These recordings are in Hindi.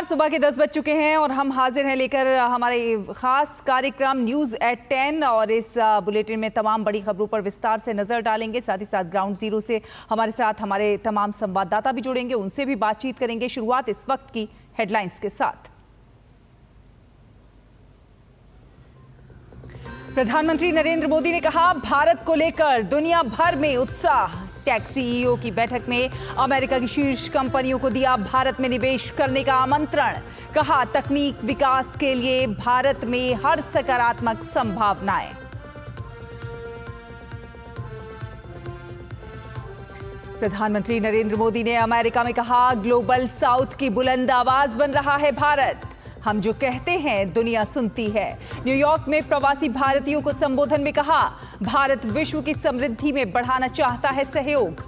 नमस्कार, सुबह के 10 बज चुके हैं और हम हाजिर हैं लेकर हमारे खास कार्यक्रम न्यूज़ एट 10। और इस बुलेटिन में तमाम बड़ी खबरों पर विस्तार से नजर डालेंगे। साथ ही साथ ग्राउंड जीरो से हमारे तमाम संवाददाता भी जुड़ेंगे, उनसे भी बातचीत करेंगे। शुरुआत इस वक्त की हेडलाइंस के साथ। प्रधानमंत्री नरेंद्र मोदी ने कहा, भारत को लेकर दुनिया भर में उत्साह। टेक सीईओ की बैठक में अमेरिका की शीर्ष कंपनियों को दिया भारत में निवेश करने का आमंत्रण। कहा, तकनीक विकास के लिए भारत में हर सकारात्मक संभावनाएं। प्रधानमंत्री नरेंद्र मोदी ने अमेरिका में कहा, ग्लोबल साउथ की बुलंद आवाज बन रहा है भारत। हम जो कहते हैं दुनिया सुनती है। न्यूयॉर्क में प्रवासी भारतीयों को संबोधन में कहा, भारत विश्व की समृद्धि में बढ़ाना चाहता है सहयोग।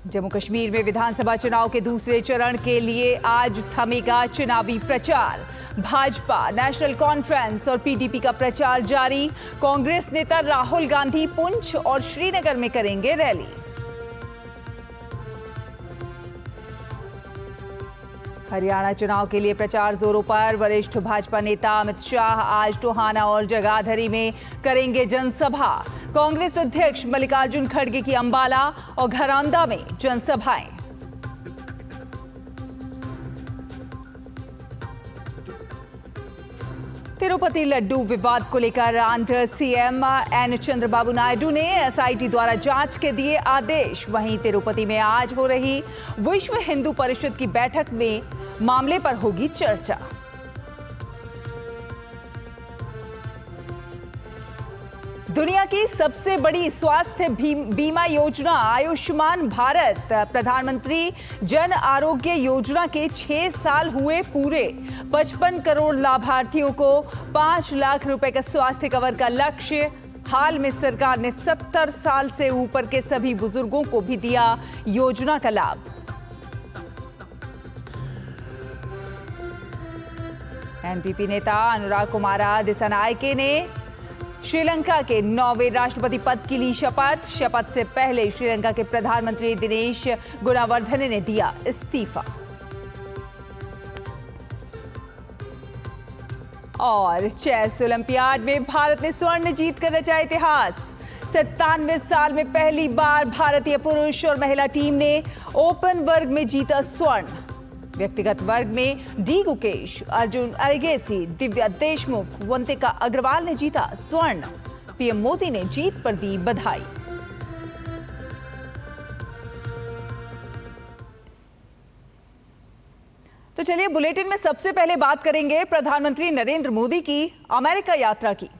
जम्मू कश्मीर में विधानसभा चुनाव के दूसरे चरण के लिए आज थमेगा चुनावी प्रचार। भाजपा, नेशनल कॉन्फ्रेंस और पीडीपी का प्रचार जारी। कांग्रेस नेता राहुल गांधी पुंछ और श्रीनगर में करेंगे रैली। हरियाणा चुनाव के लिए प्रचार जोरों पर। वरिष्ठ भाजपा नेता अमित शाह आज टोहाना और जगाधरी में करेंगे जनसभा। कांग्रेस अध्यक्ष मल्लिकार्जुन खड़गे की अंबाला और घरौंदा में जनसभाएं। तिरुपति लड्डू विवाद को लेकर आंध्र सीएम एन चंद्रबाबू नायडू ने एसआईटी द्वारा जांच के दिए आदेश। वहीं तिरुपति में आज हो रही विश्व हिंदू परिषद की बैठक में मामले पर होगी चर्चा। दुनिया की सबसे बड़ी स्वास्थ्य बीमा योजना आयुष्मान भारत प्रधानमंत्री जन आरोग्य योजना के 6 साल हुए पूरे। 55 करोड़ लाभार्थियों को 5 लाख रुपए का स्वास्थ्य कवर का लक्ष्य। हाल में सरकार ने 70 साल से ऊपर के सभी बुजुर्गों को भी दिया योजना का लाभ। एनपीपी नेता अनुराग कुमारा दिसानायके ने श्रीलंका के 9वें राष्ट्रपति पद की ली शपथ। शपथ से पहले श्रीलंका के प्रधानमंत्री दिनेश गुणवर्धने ने दिया इस्तीफा। और चेस ओलंपियाड में भारत ने स्वर्ण जीतकर रचा इतिहास। 97 साल में पहली बार भारतीय पुरुष और महिला टीम ने ओपन वर्ग में जीता स्वर्ण। व्यक्तिगत वर्ग में डी गुकेश, अर्जुन अरगेसी, दिव्या देशमुख, वंतिका अग्रवाल ने जीता स्वर्ण। पीएम मोदी ने जीत पर दी बधाई। तो चलिए बुलेटिन में सबसे पहले बात करेंगे प्रधानमंत्री नरेंद्र मोदी की अमेरिका यात्रा की।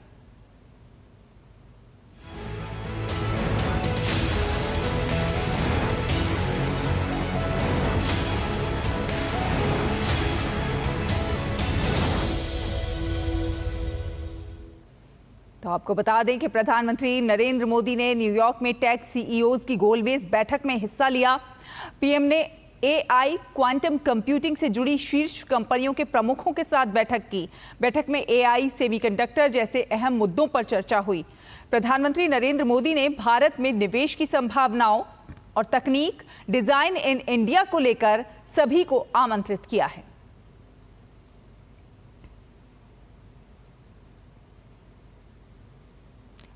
तो आपको बता दें कि प्रधानमंत्री नरेंद्र मोदी ने न्यूयॉर्क में टेक सीईओज की गोलमेज बैठक में हिस्सा लिया। पीएम ने एआई, क्वांटम कंप्यूटिंग से जुड़ी शीर्ष कंपनियों के प्रमुखों के साथ बैठक की। बैठक में एआई, सेमीकंडक्टर जैसे अहम मुद्दों पर चर्चा हुई। प्रधानमंत्री नरेंद्र मोदी ने भारत में निवेश की संभावनाओं और तकनीक डिजाइन इन इंडिया को लेकर सभी को आमंत्रित किया है।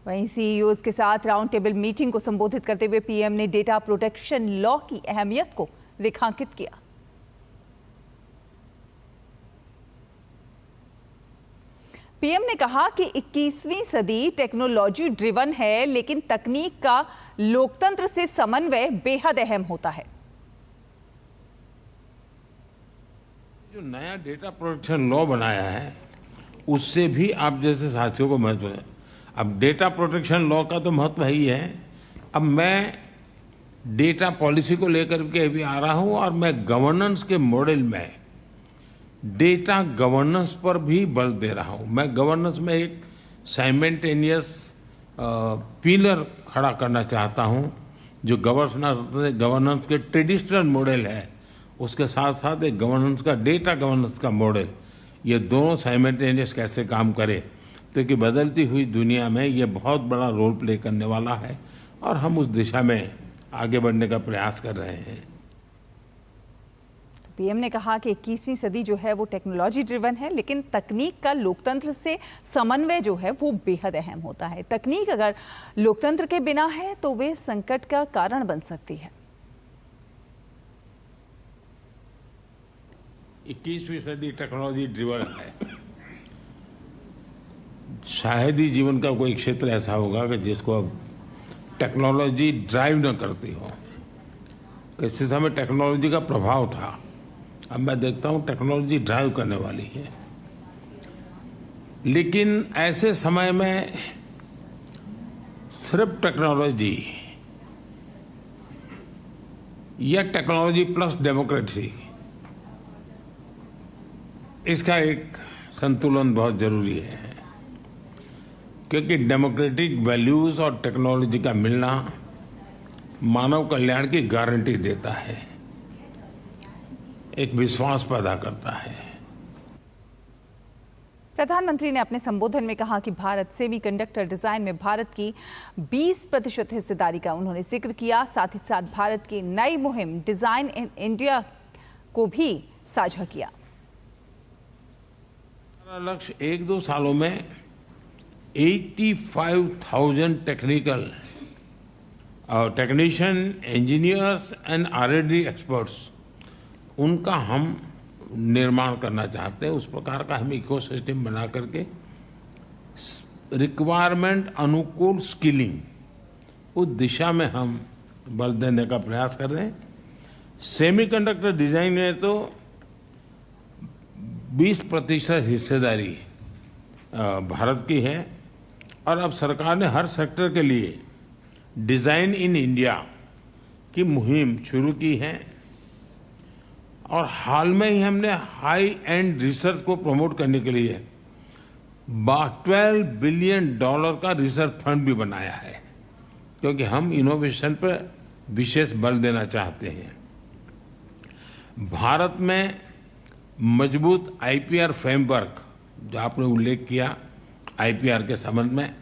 वहीं सीईओज के साथ राउंड टेबल मीटिंग को संबोधित करते हुए पीएम ने डेटा प्रोटेक्शन लॉ की अहमियत को रेखांकित किया। पीएम ने कहा कि 21वीं सदी टेक्नोलॉजी ड्रिवन है, लेकिन तकनीक का लोकतंत्र से समन्वय बेहद अहम होता है। जो नया डेटा प्रोटेक्शन लॉ बनाया है उससे भी आप जैसे साथियों को महत्व है। अब डेटा प्रोटेक्शन लॉ का तो महत्व ही है। अब मैं डेटा पॉलिसी को लेकर के भी आ रहा हूं और मैं गवर्नेंस के मॉडल में डेटा गवर्नेंस पर भी बल दे रहा हूं। मैं गवर्नेंस में एक साइमल्टेनियस पिलर खड़ा करना चाहता हूं जो गवर्नेंस के ट्रेडिशनल मॉडल है, उसके साथ साथ एक गवर्नेंस का डेटा गवर्नेंस का मॉडल, ये दोनों साइमल्टेनियस कैसे काम करे। क्योंकि बदलती हुई दुनिया में ये बहुत बड़ा रोल प्ले करने वाला है और हम उस दिशा में आगे बढ़ने का प्रयास कर रहे हैं। पीएम ने कहा कि 21वीं सदी जो है वो टेक्नोलॉजी ड्रिवन है, लेकिन तकनीक का लोकतंत्र से समन्वय जो है वो बेहद अहम होता है। तकनीक अगर लोकतंत्र के बिना है तो वे संकट का कारण बन सकती है। 21वीं सदी टेक्नोलॉजी ड्रिवन है। शायद ही जीवन का कोई क्षेत्र ऐसा होगा कि जिसको अब टेक्नोलॉजी ड्राइव न करती हो। किसी समय टेक्नोलॉजी का प्रभाव था, अब मैं देखता हूं टेक्नोलॉजी ड्राइव करने वाली है। लेकिन ऐसे समय में सिर्फ टेक्नोलॉजी या टेक्नोलॉजी प्लस डेमोक्रेसी, इसका एक संतुलन बहुत जरूरी है, क्योंकि डेमोक्रेटिक वैल्यूज और टेक्नोलॉजी का मिलना मानव कल्याण की गारंटी देता है, एक विश्वास पैदा करता है। प्रधानमंत्री ने अपने संबोधन में कहा कि भारत सेमीकंडक्टर डिजाइन में भारत की 20% हिस्सेदारी का उन्होंने जिक्र किया। साथ ही साथ भारत की नई मुहिम डिजाइन इन इंडिया को भी साझा किया। हमारा लक्ष्य 1-2 सालों में 85,000 technician, engineers and R&D experts, उनका हम निर्माण करना चाहते हैं। उस प्रकार का हम इकोसिस्टम बना करके रिक्वायरमेंट अनुकूल स्किलिंग, उस दिशा में हम बल देने का प्रयास कर रहे हैं। सेमीकंडक्टर डिजाइन में तो 20% हिस्सेदारी भारत की है, और अब सरकार ने हर सेक्टर के लिए डिजाइन इन इंडिया की मुहिम शुरू की है। और हाल में ही हमने हाई एंड रिसर्च को प्रमोट करने के लिए $12 बिलियन का रिसर्च फंड भी बनाया है, क्योंकि हम इनोवेशन पर विशेष बल देना चाहते हैं। भारत में मजबूत IPR फ्रेमवर्क, जो आपने उल्लेख किया IPR के संबंध में,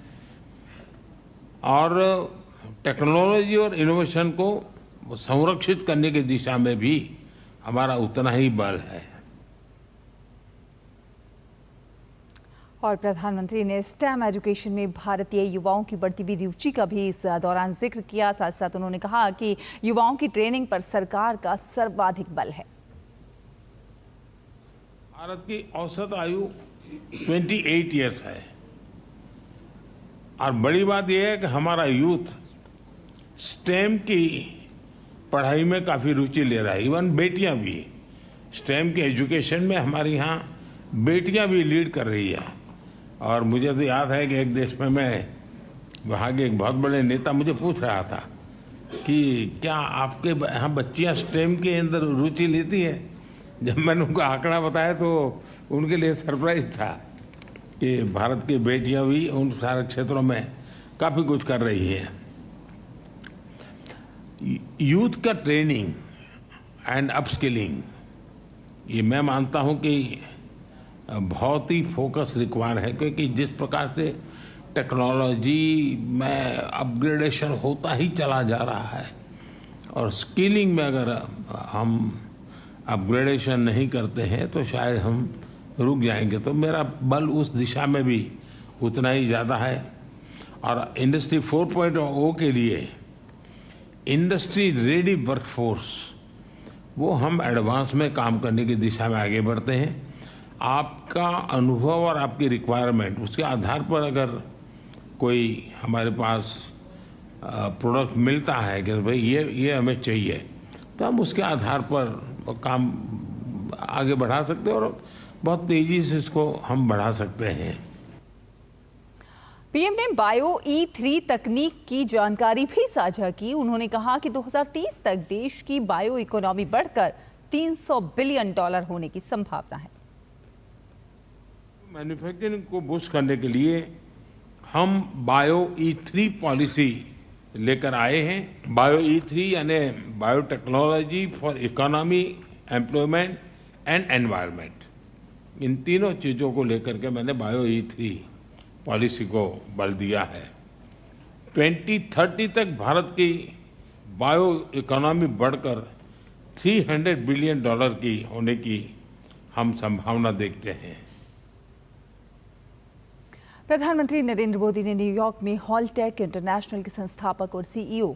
और टेक्नोलॉजी और इनोवेशन को संरक्षित करने की दिशा में भी हमारा उतना ही बल है। और प्रधानमंत्री ने स्टेम एजुकेशन में भारतीय युवाओं की बढ़ती हुई रुचि का भी इस दौरान जिक्र किया। साथ साथ उन्होंने कहा कि युवाओं की ट्रेनिंग पर सरकार का सर्वाधिक बल है। भारत की औसत आयु 28 ईयर्स है, और बड़ी बात यह है कि हमारा यूथ स्टेम की पढ़ाई में काफी रुचि ले रहा है। इवन बेटियां भी स्टेम के एजुकेशन में हमारे यहाँ बेटियां भी लीड कर रही है। और मुझे तो याद है कि एक देश में मैं वहाँ के एक बहुत बड़े नेता मुझे पूछ रहा था कि क्या आपके यहाँ बच्चियाँ स्टेम के अंदर रुचि लेती है। जब मैंने उनको आंकड़ा बताया तो उनके लिए सरप्राइज था कि भारत की बेटियां भी उन सारे क्षेत्रों में काफ़ी कुछ कर रही हैं। यूथ का ट्रेनिंग एंड अपस्किलिंग, ये मैं मानता हूं कि बहुत ही फोकस रिक्वायर है, क्योंकि जिस प्रकार से टेक्नोलॉजी में अपग्रेडेशन होता ही चला जा रहा है, और स्किलिंग में अगर हम अपग्रेडेशन नहीं करते हैं तो शायद हम रुक जाएंगे। तो मेरा बल उस दिशा में भी उतना ही ज़्यादा है। और इंडस्ट्री 4.0 के लिए इंडस्ट्री रेडी वर्कफोर्स, वो हम एडवांस में काम करने की दिशा में आगे बढ़ते हैं। आपका अनुभव और आपकी रिक्वायरमेंट, उसके आधार पर अगर कोई हमारे पास प्रोडक्ट मिलता है कि भाई ये हमें चाहिए, तो हम उसके आधार पर काम आगे बढ़ा सकते हैं और बहुत तेजी से इसको हम बढ़ा सकते हैं। पीएम ने बायो E3 तकनीक की जानकारी भी साझा की। उन्होंने कहा कि 2030 तक देश की बायो इकोनॉमी बढ़कर $300 बिलियन होने की संभावना है। मैन्युफैक्चरिंग को बूस्ट करने के लिए हम बायो E3 पॉलिसी लेकर आए हैं। बायो E3 यानी biotechnology for economy, employment and environment, इन तीनों चीज़ों को लेकर के मैंने बायो E3 पॉलिसी को बल दिया है। 2030 तक भारत की बायो इकोनॉमी बढ़कर $300 बिलियन की होने की हम संभावना देखते हैं। प्रधानमंत्री नरेंद्र मोदी ने न्यूयॉर्क में हॉलटेक इंटरनेशनल के संस्थापक और सीईओ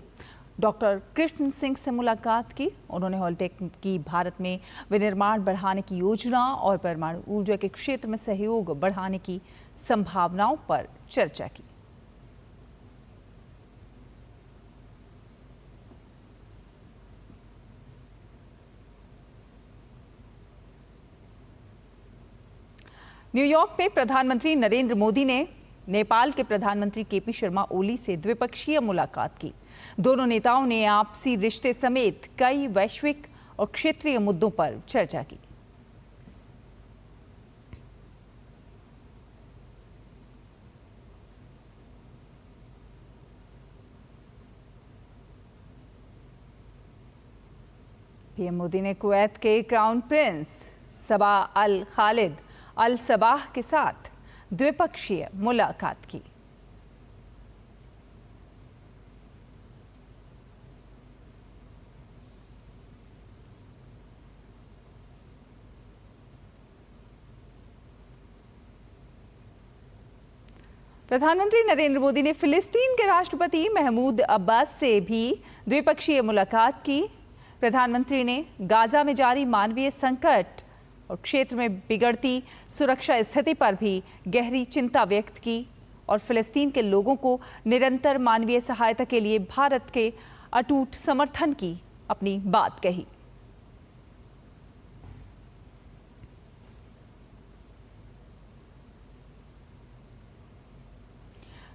डॉक्टर कृष्ण सिंह से मुलाकात की। उन्होंने हॉलटेक की भारत में विनिर्माण बढ़ाने की योजना और परमाणु ऊर्जा के क्षेत्र में सहयोग बढ़ाने की संभावनाओं पर चर्चा की। न्यूयॉर्क में प्रधानमंत्री नरेंद्र मोदी ने नेपाल के प्रधानमंत्री केपी शर्मा ओली से द्विपक्षीय मुलाकात की। दोनों नेताओं ने आपसी रिश्ते समेत कई वैश्विक और क्षेत्रीय मुद्दों पर चर्चा की। पीएम मोदी ने कुवैत के क्राउन प्रिंस सबा अल खालिद अल सबाह के साथ द्विपक्षीय मुलाकात की। प्रधानमंत्री नरेंद्र मोदी ने फिलिस्तीन के राष्ट्रपति महमूद अब्बास से भी द्विपक्षीय मुलाकात की। प्रधानमंत्री ने गाजा में जारी मानवीय संकट और क्षेत्र में बिगड़ती सुरक्षा स्थिति पर भी गहरी चिंता व्यक्त की और फिलिस्तीन के लोगों को निरंतर मानवीय सहायता के लिए भारत के अटूट समर्थन की अपनी बात कही।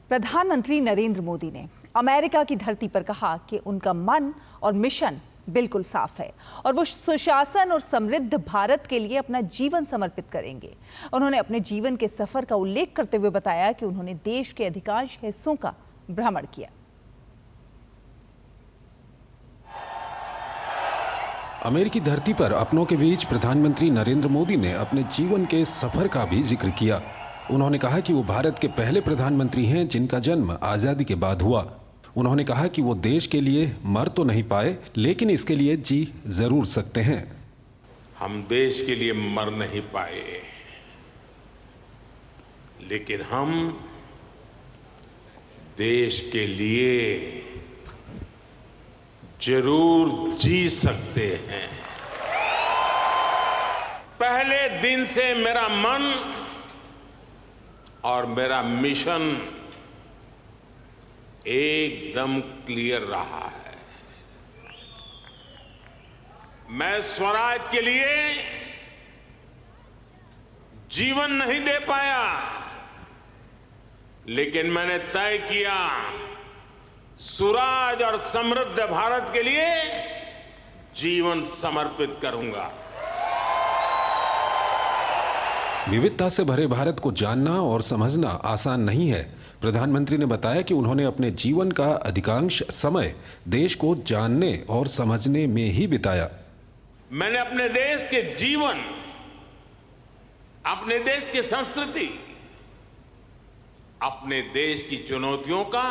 प्रधानमंत्री नरेंद्र मोदी ने अमेरिका की धरती पर कहा कि उनका मन और मिशन बिल्कुल साफ है और वो सुशासन और समृद्ध भारत के लिए अपना जीवन समर्पित करेंगे। उन्होंने अपने जीवन के सफर का उल्लेख करते हुए बताया कि उन्होंने देश के अधिकांश हिस्सों का भ्रमण किया। अमेरिकी धरती पर अपनों के बीच प्रधानमंत्री नरेंद्र मोदी ने अपने जीवन के सफर का भी जिक्र किया। उन्होंने कहा कि वो भारत के पहले प्रधानमंत्री हैं जिनका जन्म आजादी के बाद हुआ। उन्होंने कहा कि वो देश के लिए मर तो नहीं पाए, लेकिन इसके लिए जी जरूर सकते हैं। हम देश के लिए मर नहीं पाए, लेकिन हम देश के लिए जरूर जी सकते हैं। पहले दिन से मेरा मन और मेरा मिशन एकदम क्लियर रहा है। मैं स्वराज के लिए जीवन नहीं दे पाया, लेकिन मैंने तय किया सुराज और समृद्ध भारत के लिए जीवन समर्पित करूंगा। विविधता से भरे भारत को जानना और समझना आसान नहीं है। प्रधानमंत्री ने बताया कि उन्होंने अपने जीवन का अधिकांश समय देश को जानने और समझने में ही बिताया। मैंने अपने देश के जीवन, अपने देश की संस्कृति, अपने देश की चुनौतियों का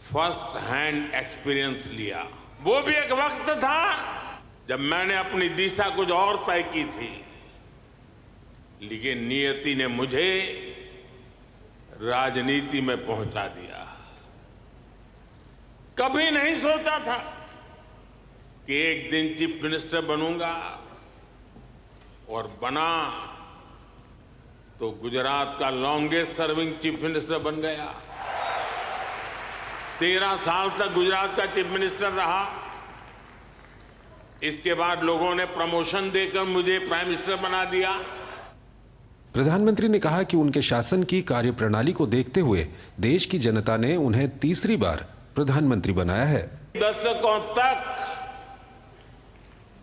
फर्स्ट हैंड एक्सपीरियंस लिया। वो भी एक वक्त था जब मैंने अपनी दिशा कुछ और तय की थी, लेकिन नियति ने मुझे राजनीति में पहुंचा दिया। कभी नहीं सोचा था कि एक दिन चीफ मिनिस्टर बनूंगा, और बना तो गुजरात का लॉन्गेस्ट सर्विंग चीफ मिनिस्टर बन गया। 13 साल तक गुजरात का चीफ मिनिस्टर रहा। इसके बाद लोगों ने प्रमोशन देकर मुझे प्राइम मिनिस्टर बना दिया। प्रधानमंत्री ने कहा कि उनके शासन की कार्यप्रणाली को देखते हुए देश की जनता ने उन्हें तीसरी बार प्रधानमंत्री बनाया है। दशकों तक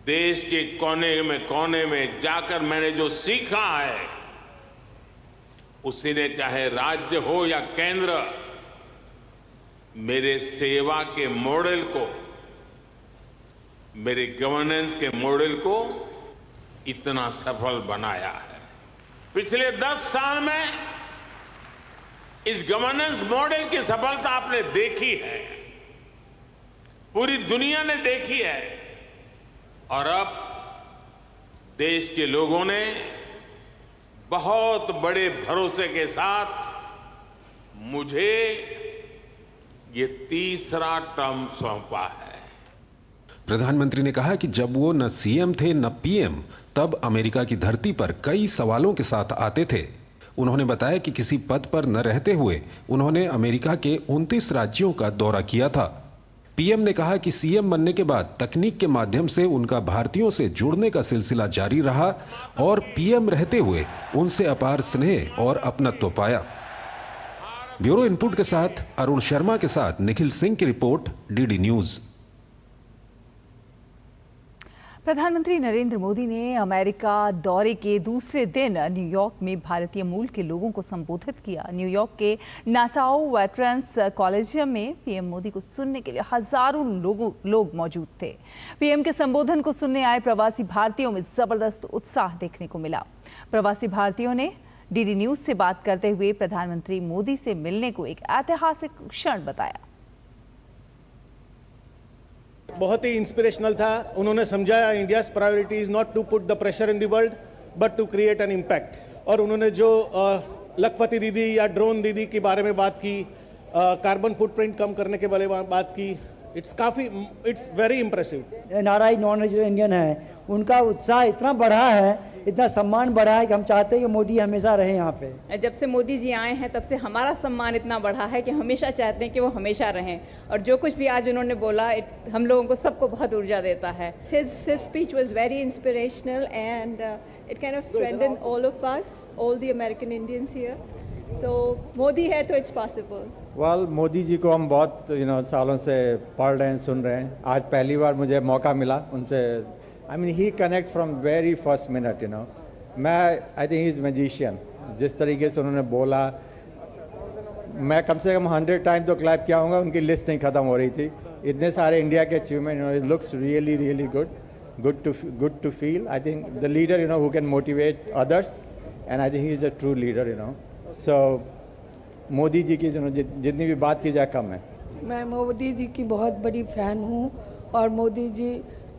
देश के कोने में जाकर मैंने जो सीखा है, उसी ने चाहे राज्य हो या केंद्र, मेरे सेवा के मॉडल को, मेरे गवर्नेंस के मॉडल को इतना सफल बनाया है। पिछले 10 साल में इस गवर्नेंस मॉडल की सफलता आपने देखी है। पूरी दुनिया ने देखी है और अब देश के लोगों ने बहुत बड़े भरोसे के साथ मुझे ये तीसरा टर्म सौंपा है। प्रधानमंत्री ने कहा कि जब वो न सीएम थे न पीएम, तब अमेरिका की धरती पर कई सवालों के साथ आते थे। उन्होंने बताया कि किसी पद पर न रहते हुए उन्होंने अमेरिका के 29 राज्यों का दौरा किया था। पीएम ने कहा कि सीएम बनने के बाद तकनीक के माध्यम से उनका भारतीयों से जुड़ने का सिलसिला जारी रहा और पीएम रहते हुए उनसे अपार स्नेह और अपनत्व पाया। ब्यूरो इनपुट के साथ अरुण शर्मा के साथ निखिल सिंह की रिपोर्ट, डीडी न्यूज। प्रधानमंत्री नरेंद्र मोदी ने अमेरिका दौरे के दूसरे दिन न्यूयॉर्क में भारतीय मूल के लोगों को संबोधित किया। न्यूयॉर्क के नासाउ वेटरन्स कॉलेजियम में पीएम मोदी को सुनने के लिए हजारों लोग मौजूद थे। पीएम के संबोधन को सुनने आए प्रवासी भारतीयों में जबरदस्त उत्साह देखने को मिला। प्रवासी भारतीयों ने डीडी न्यूज से बात करते हुए प्रधानमंत्री मोदी से मिलने को एक ऐतिहासिक क्षण बताया। बहुत ही इंस्पिरेशनल था। उन्होंने समझाया India's priority is not to put the pressure in the world but to create an impact. और उन्होंने जो लखपति दीदी या ड्रोन दीदी के बारे में बात की, कार्बन फुटप्रिंट कम करने के बारे में बात की, it's very impressive. NRI non resident Indian है, उनका उत्साह इतना बढ़ा है, इतना सम्मान बढ़ा है कि हम चाहते हैं कि मोदी हमेशा रहे यहाँ पे। जब से मोदी जी आए हैं तब से हमारा सम्मान इतना बढ़ा है कि हमेशा चाहते हैं कि वो हमेशा रहें। और जो कुछ भी आज उन्होंने बोला हम लोगों को सबको बहुत ऊर्जा देता है। His speech was very inspirational and it kind of strengthened all of us, all the American Indians here. So Modi है तो it's possible. Well, Modi ji को हम बहुत सालों से पढ़ रहे हैं, सुन रहे हैं। आज पहली बार मुझे मौका मिला उनसे। I mean, he connects from very first minute, I think he's magician. जिस तरीके से उन्होंने बोला, मैं कम से कम 100 टाइम तो क्लैप किया होगा, उनकी लिस्ट नहीं खत्म हो रही थी। इतने सारे इंडिया के achievement, it looks really, really good to feel. I think the leader, who can motivate others, and I think he's a true leader, So, Modi ji की जितनी भी बात की जाए कम है। मैं मोदी जी की बहुत बड़ी फैन हूँ और मोदी जी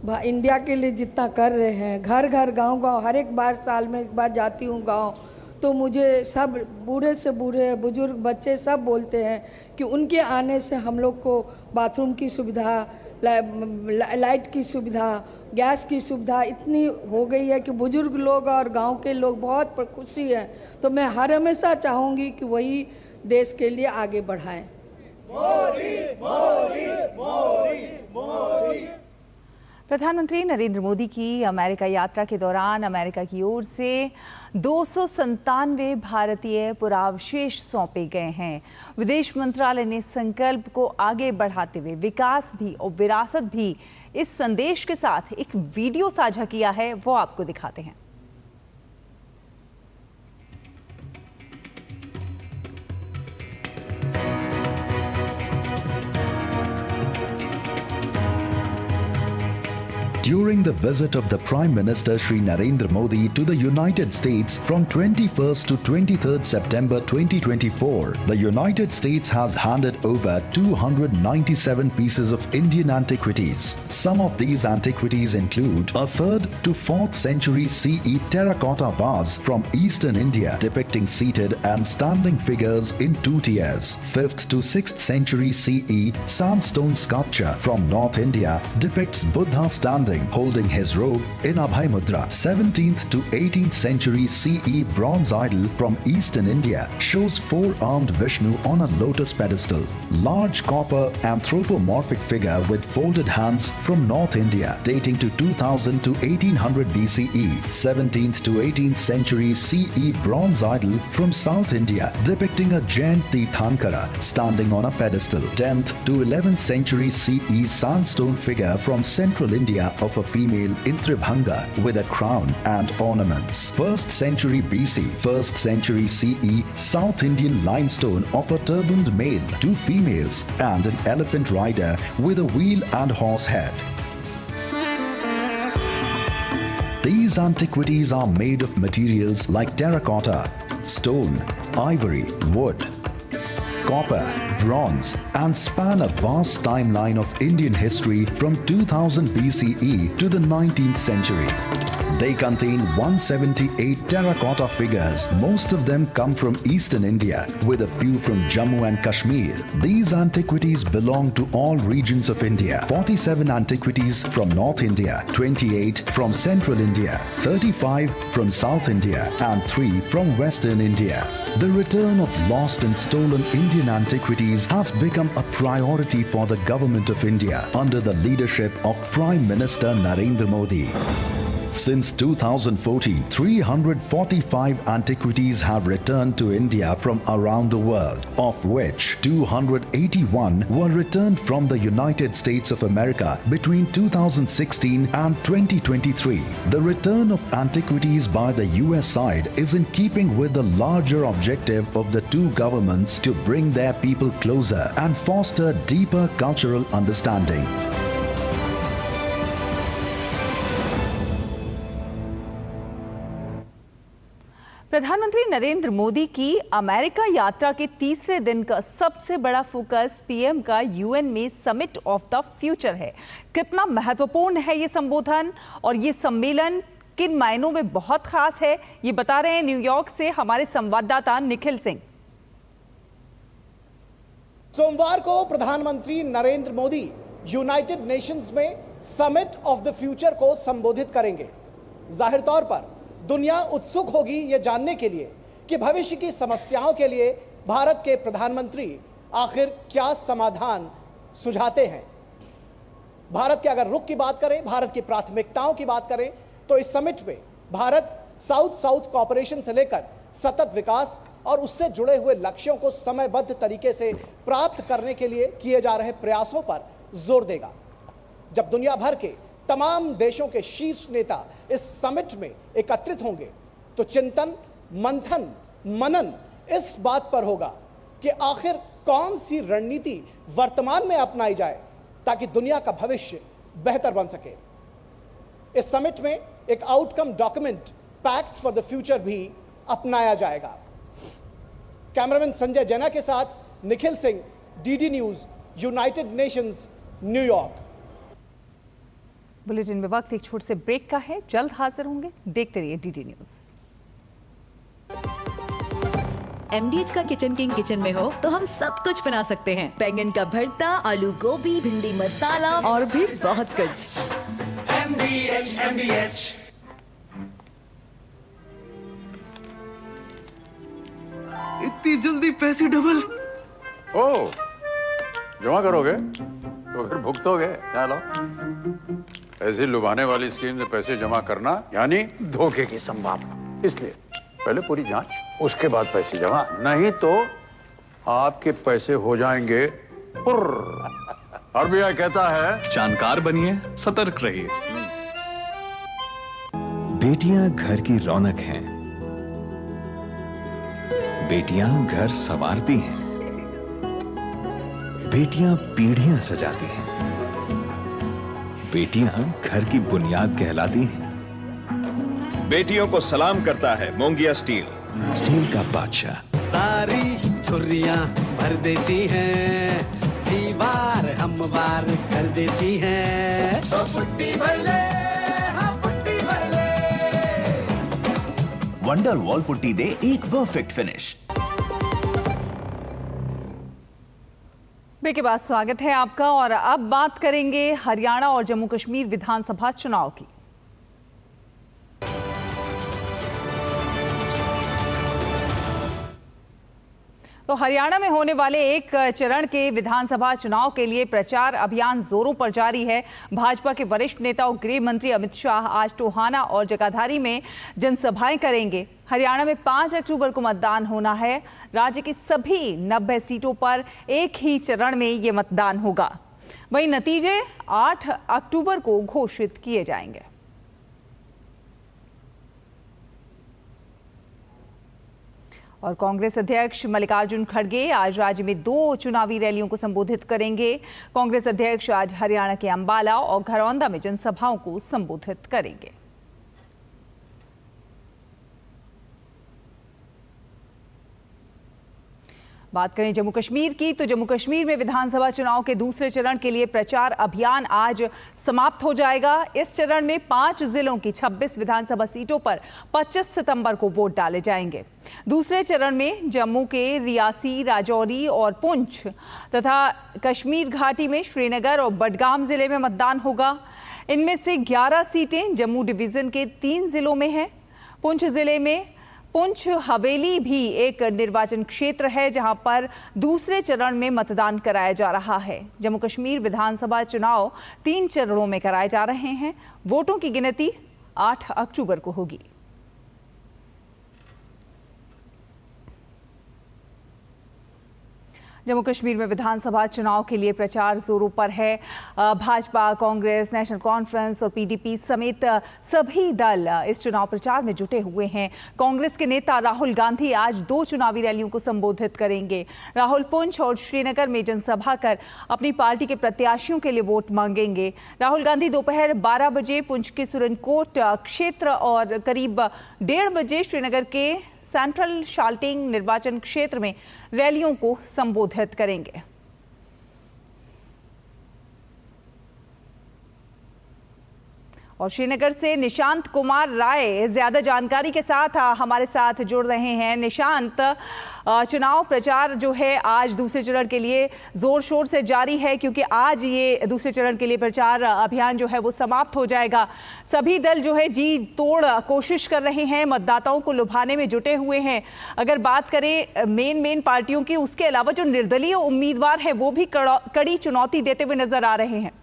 इंडिया के लिए जितना कर रहे हैं, घर घर गांव हर एक बार साल में एक बार जाती हूँ गांव, तो मुझे सब बूढ़े से बूढ़े, बुजुर्ग, बच्चे सब बोलते हैं कि उनके आने से हम लोग को बाथरूम की सुविधा, लाइट की सुविधा, गैस की सुविधा इतनी हो गई है कि बुजुर्ग लोग और गांव के लोग बहुत खुशी हैं। तो मैं हर हमेशा चाहूँगी कि वही देश के लिए आगे बढ़ाएं। मोदी, मोदी, मोदी, मोदी। प्रधानमंत्री नरेंद्र मोदी की अमेरिका यात्रा के दौरान अमेरिका की ओर से 297 भारतीय पुरावशेष सौंपे गए हैं। विदेश मंत्रालय ने संकल्प को आगे बढ़ाते हुए विकास भी और विरासत भी इस संदेश के साथ एक वीडियो साझा किया है, वो आपको दिखाते हैं। During the visit of the Prime Minister Shri Narendra Modi to the United States from 21st to 23rd September 2024, the United States has handed over 297 pieces of Indian antiquities. Some of these antiquities include a 3rd to 4th century CE terracotta vase from Eastern India depicting seated and standing figures in 2 tiers, 5th to 6th century CE sandstone sculpture from North India depicts Buddha standing holding his robe in Abhay Mudra. 17th to 18th century CE bronze idol from Eastern India shows 4-armed Vishnu on a lotus pedestal. Large copper anthropomorphic figure with folded hands from North India dating to 2000 to 1800 BCE. 17th to 18th century CE bronze idol from South India depicting a Jain Tirthankara standing on a pedestal. 10th to 11th century CE sandstone figure from Central India of a female in Tribhanga with a crown and ornaments. 1st century BC, 1st century CE South Indian limestone of a turbaned male, 2 females and an elephant rider with a wheel and horse head. These antiquities are made of materials like terracotta, stone, ivory, wood, copper, bronze, and span a vast timeline of Indian history from 2000 BCE to the 19th century. They contain 178 terracotta figures. Most of them come from eastern India, with a few from Jammu and Kashmir. These antiquities belong to all regions of India. 47 antiquities from North India, 28 from Central India, 35 from South India, and 3 from Western India. The return of lost and stolen Indian antiquities has become a priority for the Government of India under the leadership of Prime Minister Narendra Modi. Since 2014, 345 antiquities have returned to India from around the world, of which 281 were returned from the United States of America between 2016 and 2023. The return of antiquities by the US side is in keeping with the larger objective of the two governments to bring their people closer and foster deeper cultural understanding. प्रधानमंत्री नरेंद्र मोदी की अमेरिका यात्रा के तीसरे दिन का सबसे बड़ा फोकस पीएम का यूएन में समिट ऑफ द फ्यूचर है। कितना महत्वपूर्ण है ये संबोधन और ये सम्मेलन किन मायनों में बहुत खास है, ये बता रहे हैं न्यूयॉर्क से हमारे संवाददाता निखिल सिंह। सोमवार को प्रधानमंत्री नरेंद्र मोदी यूनाइटेड नेशंस में समिट ऑफ द फ्यूचर को संबोधित करेंगे। जाहिर तौर पर दुनिया उत्सुक होगी ये जानने के लिए कि भविष्य की समस्याओं के लिए भारत के प्रधानमंत्री आखिर क्या समाधान सुझाते हैं। भारत के अगर रुख की बात करें, भारत की प्राथमिकताओं की बात करें, तो इस समिट में भारत साउथ साउथ कॉपरेशन से लेकर सतत विकास और उससे जुड़े हुए लक्ष्यों को समयबद्ध तरीके से प्राप्त करने के लिए किए जा रहे प्रयासों पर जोर देगा। जब दुनिया भर के तमाम देशों के शीर्ष नेता इस समिट में एकत्रित होंगे तो चिंतन, मंथन, मनन इस बात पर होगा कि आखिर कौन सी रणनीति वर्तमान में अपनाई जाए ताकि दुनिया का भविष्य बेहतर बन सके। इस समिट में एक outcome document pact for the future भी अपनाया जाएगा। कैमरामैन संजय जैना के साथ Nikhil Singh, DD news, United Nations, New York. Bulletin में वक्त एक छोटे से ब्रेक का है, जल्द हाजिर होंगे, देखते रहिए डीडी न्यूज। MDH का किचन किंग किचन में हो तो हम सब कुछ बना सकते हैं। बैंगन का भरता, आलू गोभी, भिंडी मसाला और भी बहुत कुछ। MDH। इतनी जल्दी पैसे डबल? ओ, जमा करोगे तो फिर भुगतोगे। चलो, ऐसी लुभाने वाली स्कीम से पैसे जमा करना यानी धोखे की संभावना, इसलिए पहले पूरी जांच, उसके बाद पैसे जमा, नहीं तो आपके पैसे हो जाएंगे RBI कहता है जानकार बनिए, सतर्क रहिए। बेटियां घर की रौनक हैं, बेटियां घर संवारती हैं, बेटियां पीढ़ियां सजाती हैं, बेटियां घर की बुनियाद कहलाती हैं। बेटियों को सलाम करता है मोंगिया स्टील, स्टील का बादशाह। सारी छुर्रियां भर देती हैं, दीवार हमवार कर देती हैं। तो पुट्टी भर ले, हाँ पुट्टी भर ले। वंडर वॉल पुट्टी दे एक परफेक्ट फिनिश। ब्रेक के बाद स्वागत है आपका और अब बात करेंगे हरियाणा और जम्मू कश्मीर विधानसभा चुनाव की। तो हरियाणा में होने वाले एक चरण के विधानसभा चुनाव के लिए प्रचार अभियान जोरों पर जारी है। भाजपा के वरिष्ठ नेता और गृह मंत्री अमित शाह आज टोहाना और जगाधरी में जनसभाएं करेंगे। हरियाणा में 5 अक्टूबर को मतदान होना है। राज्य की सभी 90 सीटों पर एक ही चरण में ये मतदान होगा। वहीं नतीजे 8 अक्टूबर को घोषित किए जाएंगे। और कांग्रेस अध्यक्ष मल्लिकार्जुन खड़गे आज राज्य में 2 चुनावी रैलियों को संबोधित करेंगे। कांग्रेस अध्यक्ष आज हरियाणा के अंबाला और घरौंदा में जनसभाओं को संबोधित करेंगे। बात करें जम्मू कश्मीर की, तो जम्मू कश्मीर में विधानसभा चुनाव के दूसरे चरण के लिए प्रचार अभियान आज समाप्त हो जाएगा। इस चरण में 5 जिलों की 26 विधानसभा सीटों पर 25 सितंबर को वोट डाले जाएंगे। दूसरे चरण में जम्मू के रियासी, राजौरी और पुंछ तथा कश्मीर घाटी में श्रीनगर और बडगाम जिले में मतदान होगा। इनमें से 11 सीटें जम्मू डिवीजन के 3 जिलों में हैं। पुंछ जिले में पुंछ हवेली भी एक निर्वाचन क्षेत्र है जहां पर दूसरे चरण में मतदान कराया जा रहा है। जम्मू कश्मीर विधानसभा चुनाव 3 चरणों में कराए जा रहे हैं। वोटों की गिनती 8 अक्टूबर को होगी। जम्मू कश्मीर में विधानसभा चुनाव के लिए प्रचार जोरों पर है। भाजपा, कांग्रेस, नेशनल कॉन्फ्रेंस और पीडीपी समेत सभी दल इस चुनाव प्रचार में जुटे हुए हैं। कांग्रेस के नेता राहुल गांधी आज 2 चुनावी रैलियों को संबोधित करेंगे। राहुल पुंछ और श्रीनगर में जनसभा कर अपनी पार्टी के प्रत्याशियों के लिए वोट मांगेंगे। राहुल गांधी दोपहर 12 बजे पुंछ के सुरनकोट क्षेत्र और करीब 1:30 बजे श्रीनगर के सेंट्रल शाल्टिंग निर्वाचन क्षेत्र में रैलियों को संबोधित करेंगे। और श्रीनगर से निशांत कुमार राय ज्यादा जानकारी के साथ हमारे साथ जुड़ रहे हैं। निशांत, चुनाव प्रचार जो है आज दूसरे चरण के लिए जोर शोर से जारी है, क्योंकि आज ये दूसरे चरण के लिए प्रचार अभियान जो है वो समाप्त हो जाएगा। सभी दल जो है जी तोड़ कोशिश कर रहे हैं, मतदाताओं को लुभाने में जुटे हुए हैं। अगर बात करें मेन पार्टियों की, उसके अलावा जो निर्दलीय उम्मीदवार हैं वो भी कड़ी चुनौती देते हुए नजर आ रहे हैं।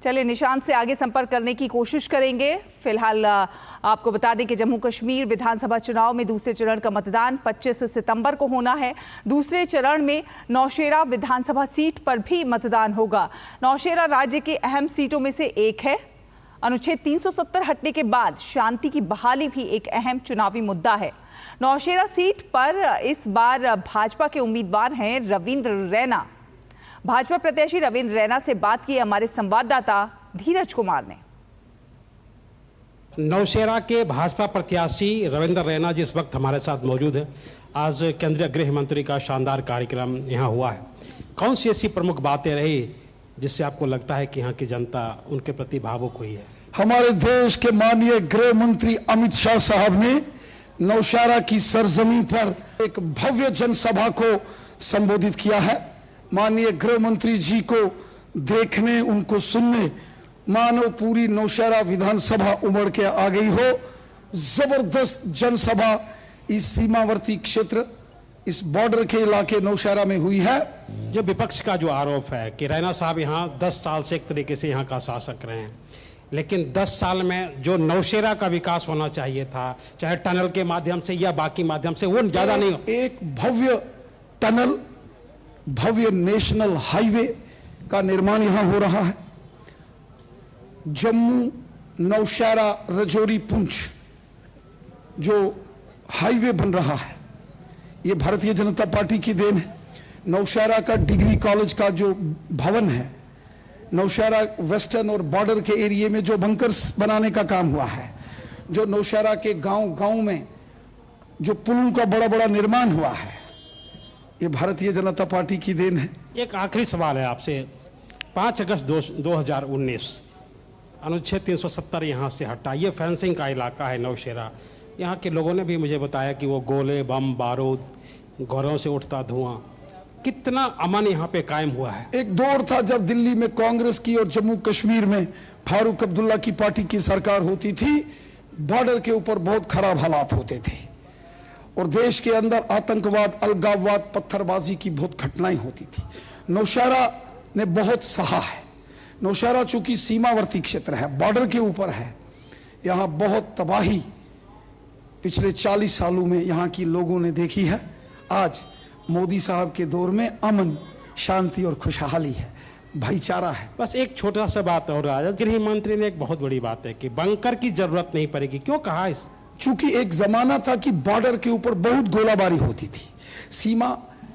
चलिए निशांत से आगे संपर्क करने की कोशिश करेंगे। फिलहाल आपको बता दें कि जम्मू कश्मीर विधानसभा चुनाव में दूसरे चरण का मतदान 25 सितंबर को होना है। दूसरे चरण में नौशेरा विधानसभा सीट पर भी मतदान होगा। नौशेरा राज्य की अहम सीटों में से एक है। अनुच्छेद 370 हटने के बाद शांति की बहाली भी एक अहम चुनावी मुद्दा है। नौशेरा सीट पर इस बार भाजपा के उम्मीदवार हैं रविंद्र रैना। भाजपा प्रत्याशी रविंद्र रैना से बात की हमारे संवाददाता धीरज कुमार ने। नौशेरा के भाजपा प्रत्याशी रविंद्र रैना जिस वक्त हमारे साथ मौजूद है। आज केंद्रीय गृह मंत्री का शानदार कार्यक्रम यहाँ हुआ है। कौन सी ऐसी प्रमुख बातें रही जिससे आपको लगता है कि यहाँ की जनता उनके प्रति भावुक हुई है? हमारे देश के माननीय गृह मंत्री अमित शाह साहब ने नौशेरा की सरजमीन पर एक भव्य जनसभा को संबोधित किया है। माननीय गृह मंत्री जी को देखने, उनको सुनने मानो पूरी नौशेरा विधानसभा उमड़ के आ गई हो। जबरदस्त जनसभा इस सीमावर्ती क्षेत्र, इस बॉर्डर के इलाके नौशेरा में हुई है। जो विपक्ष का जो आरोप है कि रैना साहब यहाँ 10 साल से एक तरीके से यहाँ का शासक रहे हैं, लेकिन 10 साल में जो नौशेरा का विकास होना चाहिए था, चाहे टनल के माध्यम से या बाकी माध्यम से, वो ज्यादा नहीं। एक भव्य टनल, भव्य नेशनल हाईवे का निर्माण यहां हो रहा है। जम्मू, नौशेरा, राजौरी, पुंछ जो हाईवे बन रहा है, ये भारतीय जनता पार्टी की देन है। नौशेरा का डिग्री कॉलेज का जो भवन है, नौशेरा वेस्टर्न और बॉर्डर के एरिया में जो बंकर्स बनाने का काम हुआ है, जो नौशेरा के गांव में जो पुलों का बड़ा बड़ा निर्माण हुआ है, ये भारतीय जनता पार्टी की देन है। एक आखिरी सवाल है आपसे। 5 अगस्त 2019 अनुच्छेद 370 यहाँ से हटा। ये फेंसिंग का इलाका है नौशेरा। यहाँ के लोगों ने भी मुझे बताया कि वो गोले, बम, बारूद, घरों से उठता धुआं, कितना अमन यहाँ पे कायम हुआ है। एक दौर था जब दिल्ली में कांग्रेस की और जम्मू कश्मीर में फारूक अब्दुल्ला की पार्टी की सरकार होती थी। बॉर्डर के ऊपर बहुत खराब हालात होते थे और देश के अंदर आतंकवाद, अलगाववाद, पत्थरबाजी की बहुत घटनाएं होती थी। नौशेरा ने बहुत सहा है। नौशेरा चूंकि सीमावर्ती क्षेत्र है, बॉर्डर के ऊपर है, यहाँ बहुत तबाही पिछले 40 सालों में यहाँ की लोगों ने देखी है। आज मोदी साहब के दौर में अमन, शांति और खुशहाली है, भाईचारा है। बस एक छोटा सा बात और आज गृह मंत्री ने एक बहुत बड़ी बात है कि बंकर की जरूरत नहीं पड़ेगी। क्यों कहा इस? चूंकि एक जमाना था कि बॉर्डर के ऊपर बहुत गोलाबारी होती थी, सीमा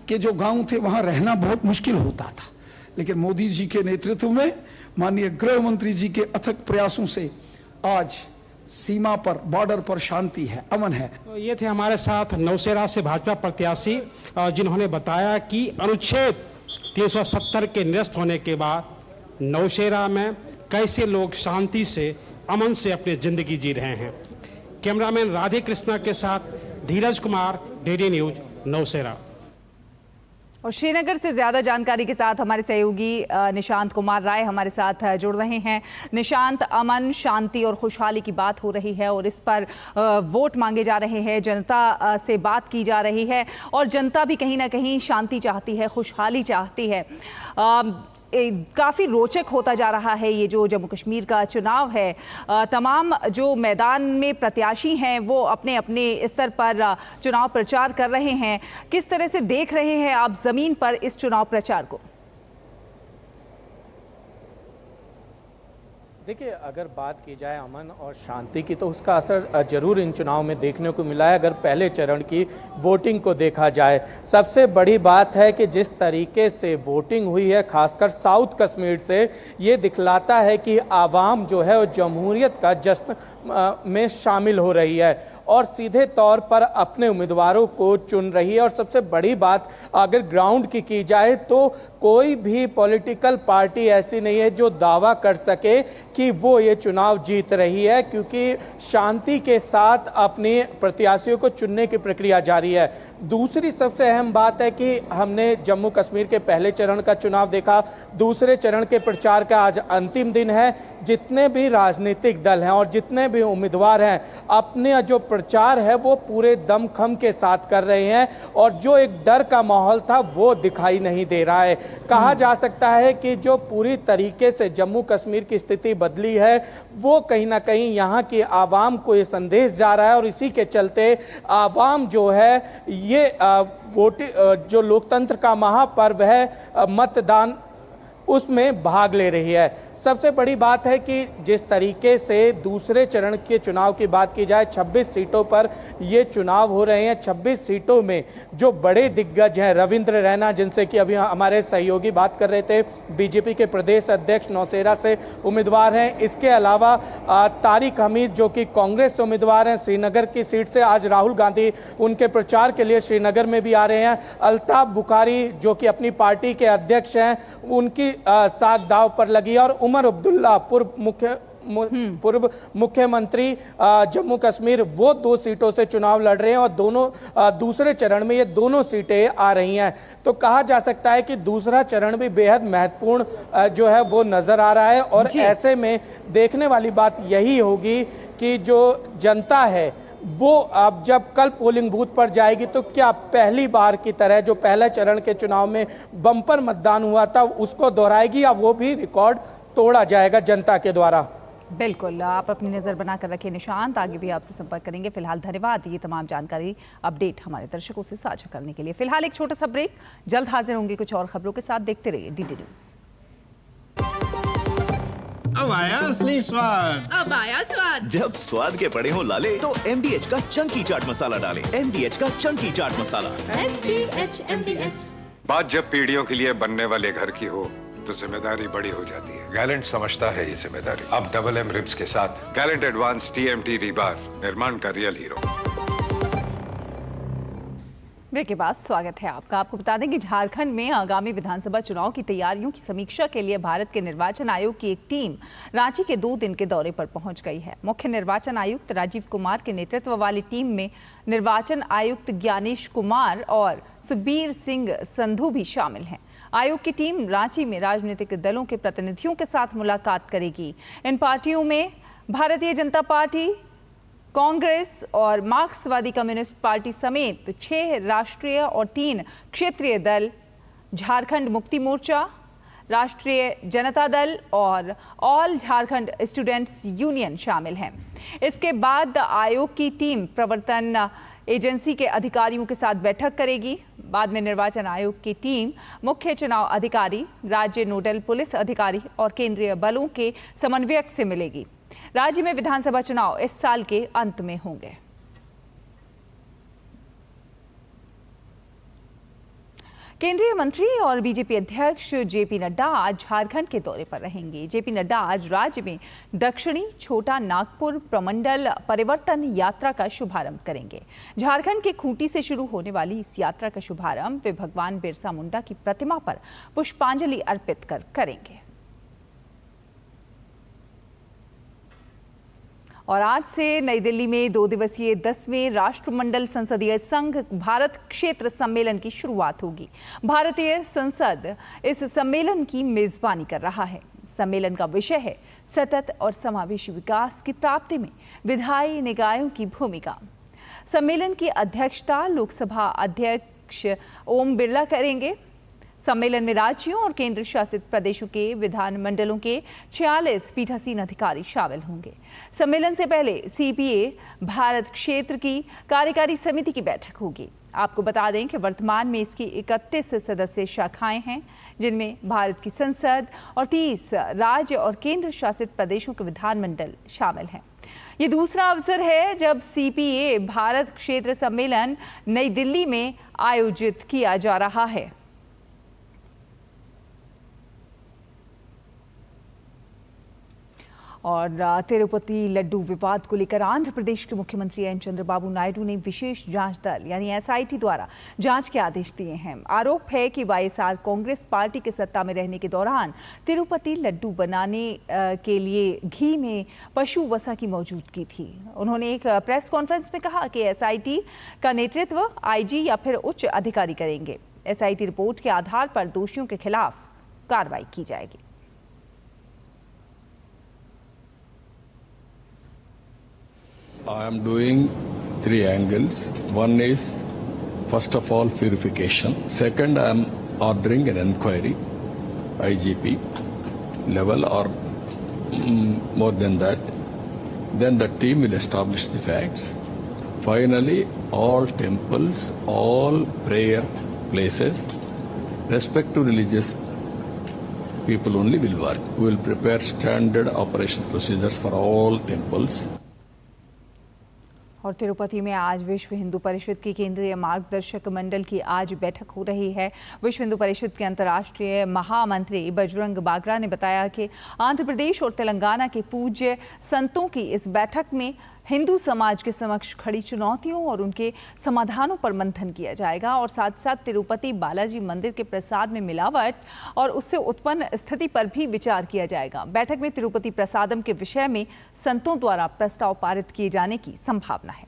के जो गांव थे वहां रहना बहुत मुश्किल होता था। लेकिन मोदी जी के नेतृत्व में, माननीय गृह मंत्री जी के अथक प्रयासों से आज सीमा पर, बॉर्डर पर शांति है, अमन है। तो ये थे हमारे साथ नौशेरा से भाजपा प्रत्याशी जिन्होंने बताया कि अनुच्छेद 370 के निरस्त होने के बाद नौशेरा में कैसे लोग शांति से, अमन से अपनी जिंदगी जी रहे हैं। कैमरामैन राधे कृष्णा के साथ धीरज कुमार, डीडी न्यूज, नौशेरा। और श्रीनगर से ज्यादा जानकारी के साथ हमारे सहयोगी निशांत कुमार राय हमारे साथ जुड़ रहे हैं। निशांत, अमन, शांति और खुशहाली की बात हो रही है और इस पर वोट मांगे जा रहे हैं, जनता से बात की जा रही है और जनता भी कहीं ना कहीं शांति चाहती है, खुशहाली चाहती है। काफ़ी रोचक होता जा रहा है ये जो जम्मू कश्मीर का चुनाव है। तमाम जो मैदान में प्रत्याशी हैं वो अपने अपने स्तर पर चुनाव प्रचार कर रहे हैं। किस तरह से देख रहे हैं आप ज़मीन पर इस चुनाव प्रचार को? देखिए, अगर बात की जाए अमन और शांति की तो उसका असर जरूर इन चुनाव में देखने को मिला है। अगर पहले चरण की वोटिंग को देखा जाए, सबसे बड़ी बात है कि जिस तरीके से वोटिंग हुई है, खासकर साउथ कश्मीर से, ये दिखलाता है कि आवाम जो है वो जमहूरियत का जश्न में शामिल हो रही है और सीधे तौर पर अपने उम्मीदवारों को चुन रही है। और सबसे बड़ी बात अगर ग्राउंड की जाए तो कोई भी पॉलिटिकल पार्टी ऐसी नहीं है जो दावा कर सके कि वो ये चुनाव जीत रही है, क्योंकि शांति के साथ अपने प्रत्याशियों को चुनने की प्रक्रिया जारी है। दूसरी सबसे अहम बात है कि हमने जम्मू कश्मीर के पहले चरण का चुनाव देखा, दूसरे चरण के प्रचार का आज अंतिम दिन है। जितने भी राजनीतिक दल हैं और जितने भी उम्मीदवार हैं अपने जो प्रचार है वो पूरे दमखम के साथ कर रहे हैं और जो एक डर का माहौल था वो दिखाई नहीं दे रहा है। कहा जा सकता है कि जो पूरी तरीके से जम्मू कश्मीर की स्थिति बदली है वो कहीं ना कहीं यहाँ की आवाम को ये संदेश जा रहा है और इसी के चलते आवाम जो है ये जो लोकतंत्र का महापर्व है मतदान, उसमें भाग ले रही है। सबसे बड़ी बात है कि जिस तरीके से दूसरे चरण के चुनाव की बात की जाए, 26 सीटों पर ये चुनाव हो रहे हैं। 26 सीटों में जो बड़े दिग्गज हैं, रविंद्र रैना जिनसे कि अभी हमारे सहयोगी बात कर रहे थे, बीजेपी के प्रदेश अध्यक्ष नौशेरा से उम्मीदवार हैं। इसके अलावा तारिक हमीद जो कि कांग्रेस से उम्मीदवार हैं, श्रीनगर की सीट से आज राहुल गांधी उनके प्रचार के लिए श्रीनगर में भी आ रहे हैं। अल्ताफ बुखारी जो कि अपनी पार्टी के अध्यक्ष हैं, उनकी साख दांव पर लगी और उमर अब्दुल्ला पूर्व मुख्यमंत्री जम्मू कश्मीर, वो 2 सीटों से चुनाव लड़ रहे हैं और दोनों दूसरे चरण में ये दोनों सीटें आ रही हैं। तो कहा जा सकता है कि दूसरा चरण भी बेहद महत्वपूर्ण जो है वो नजर आ रहा है और ऐसे में देखने वाली बात यही होगी कि जो जनता है वो अब जब कल पोलिंग बूथ पर जाएगी तो क्या पहली बार की तरह जो पहले चरण के चुनाव में बम्पर मतदान हुआ था उसको दोहराएगी या वो भी रिकॉर्ड तोड़ा जाएगा जनता के द्वारा। बिल्कुल, आप अपनी नज़र बनाकर रखें निशांत, आगे भी आपसे संपर्क करेंगे। फिलहाल धन्यवाद ये तमाम जानकारी अपडेट हमारे दर्शकों से साझा करने के लिए। फिलहाल एक छोटा सा ब्रेक, जल्द हाजिर होंगे कुछ और खबरों के साथ। देखते रहिए डीडी न्यूज़। अब आया असली स्वाद। अब आया स्वाद। जब स्वाद के पड़े हो लाले तो MDH का चंकी चाट मसाला डालें। MDH का चंकी चाट मसाला। MDH। बात जब पीढ़ियों के लिए बनने वाले घर की हो तो जिम्मेदारी बड़ी हो जाती है। गैलेंट समझता है ये जिम्मेदारी। अब डबल M रिब्स के साथ गैलेंट एडवांस TMT रीबार, निर्माण का रियल हीरो। ब्रेक के बाद स्वागत है आपका। आपको बता दें कि झारखंड में आगामी विधानसभा चुनाव की तैयारियों की समीक्षा के लिए भारत के निर्वाचन आयोग की एक टीम रांची के 2 दिन के दौरे पर पहुंच गई है। मुख्य निर्वाचन आयुक्त राजीव कुमार के नेतृत्व वाली टीम में निर्वाचन आयुक्त ज्ञानेश कुमार और सुखबीर सिंह संधू भी शामिल हैं। आयोग की टीम रांची में राजनीतिक दलों के प्रतिनिधियों के साथ मुलाकात करेगी। इन पार्टियों में भारतीय जनता पार्टी, कांग्रेस और मार्क्सवादी कम्युनिस्ट पार्टी समेत 6 राष्ट्रीय और 3 क्षेत्रीय दल, झारखंड मुक्ति मोर्चा, राष्ट्रीय जनता दल और ऑल झारखंड स्टूडेंट्स यूनियन शामिल हैं। इसके बाद आयोग की टीम प्रवर्तन एजेंसी के अधिकारियों के साथ बैठक करेगी। बाद में निर्वाचन आयोग की टीम मुख्य चुनाव अधिकारी, राज्य नोडल पुलिस अधिकारी और केंद्रीय बलों के समन्वयक से मिलेगी। राज्य में विधानसभा चुनाव इस साल के अंत में होंगे। केंद्रीय मंत्री और बीजेपी अध्यक्ष जेपी नड्डा आज झारखंड के दौरे पर रहेंगे। जेपी नड्डा आज राज्य में दक्षिणी छोटा नागपुर प्रमंडल परिवर्तन यात्रा का शुभारंभ करेंगे। झारखंड के खूंटी से शुरू होने वाली इस यात्रा का शुभारंभ वे भगवान बिरसा मुंडा की प्रतिमा पर पुष्पांजलि अर्पित कर करेंगे। और आज से नई दिल्ली में 2 दिवसीय 10वें राष्ट्रमंडल संसदीय संघ भारत क्षेत्र सम्मेलन की शुरुआत होगी। भारतीय संसद इस सम्मेलन की मेजबानी कर रहा है। सम्मेलन का विषय है सतत और समावेशी विकास की प्राप्ति में विधायी निकायों की भूमिका। सम्मेलन की अध्यक्षता लोकसभा अध्यक्ष ओम बिरला करेंगे। सम्मेलन में राज्यों और केंद्र शासित प्रदेशों के विधानमंडलों के 46 पीठासीन अधिकारी शामिल होंगे। सम्मेलन से पहले सीपीए भारत क्षेत्र की कार्यकारी समिति की बैठक होगी। आपको बता दें कि वर्तमान में इसकी 31 सदस्य शाखाएं हैं, जिनमें भारत की संसद और 30 राज्य और केंद्र शासित प्रदेशों के विधानमंडल शामिल हैं। ये दूसरा अवसर है जब सीपीए भारत क्षेत्र सम्मेलन नई दिल्ली में आयोजित किया जा रहा है। और तिरुपति लड्डू विवाद को लेकर आंध्र प्रदेश के मुख्यमंत्री एन चंद्रबाबू नायडू ने विशेष जांच दल यानी एसआईटी द्वारा जांच के आदेश दिए हैं। आरोप है कि वाईएसआर कांग्रेस पार्टी के सत्ता में रहने के दौरान तिरुपति लड्डू बनाने के लिए घी में पशु वसा की मौजूदगी थी। उन्होंने एक प्रेस कॉन्फ्रेंस में कहा कि एसआईटी का नेतृत्व आईजी या फिर उच्च अधिकारी करेंगे। एसआईटी रिपोर्ट के आधार पर दोषियों के खिलाफ कार्रवाई की जाएगी। I am doing 3 angles. One is, first of all, purification. Second, I am ordering an inquiry, IGP level or more than that. Then the team will establish the facts. Finally, all temples, all prayer places, respect to religious people only will work. We will prepare standard operation procedures for all temples. और तिरुपति में आज विश्व हिंदू परिषद की केंद्रीय मार्गदर्शक मंडल की आज बैठक हो रही है। विश्व हिंदू परिषद के अंतर्राष्ट्रीय महामंत्री बजरंग बागरा ने बताया कि आंध्र प्रदेश और तेलंगाना के पूज्य संतों की इस बैठक में हिंदू समाज के समक्ष खड़ी चुनौतियों और उनके समाधानों पर मंथन किया जाएगा और साथ साथ तिरुपति बालाजी मंदिर के प्रसाद में मिलावट और उससे उत्पन्न स्थिति पर भी विचार किया जाएगा। बैठक में तिरुपति प्रसादम के विषय में संतों द्वारा प्रस्ताव पारित किए जाने की संभावना है।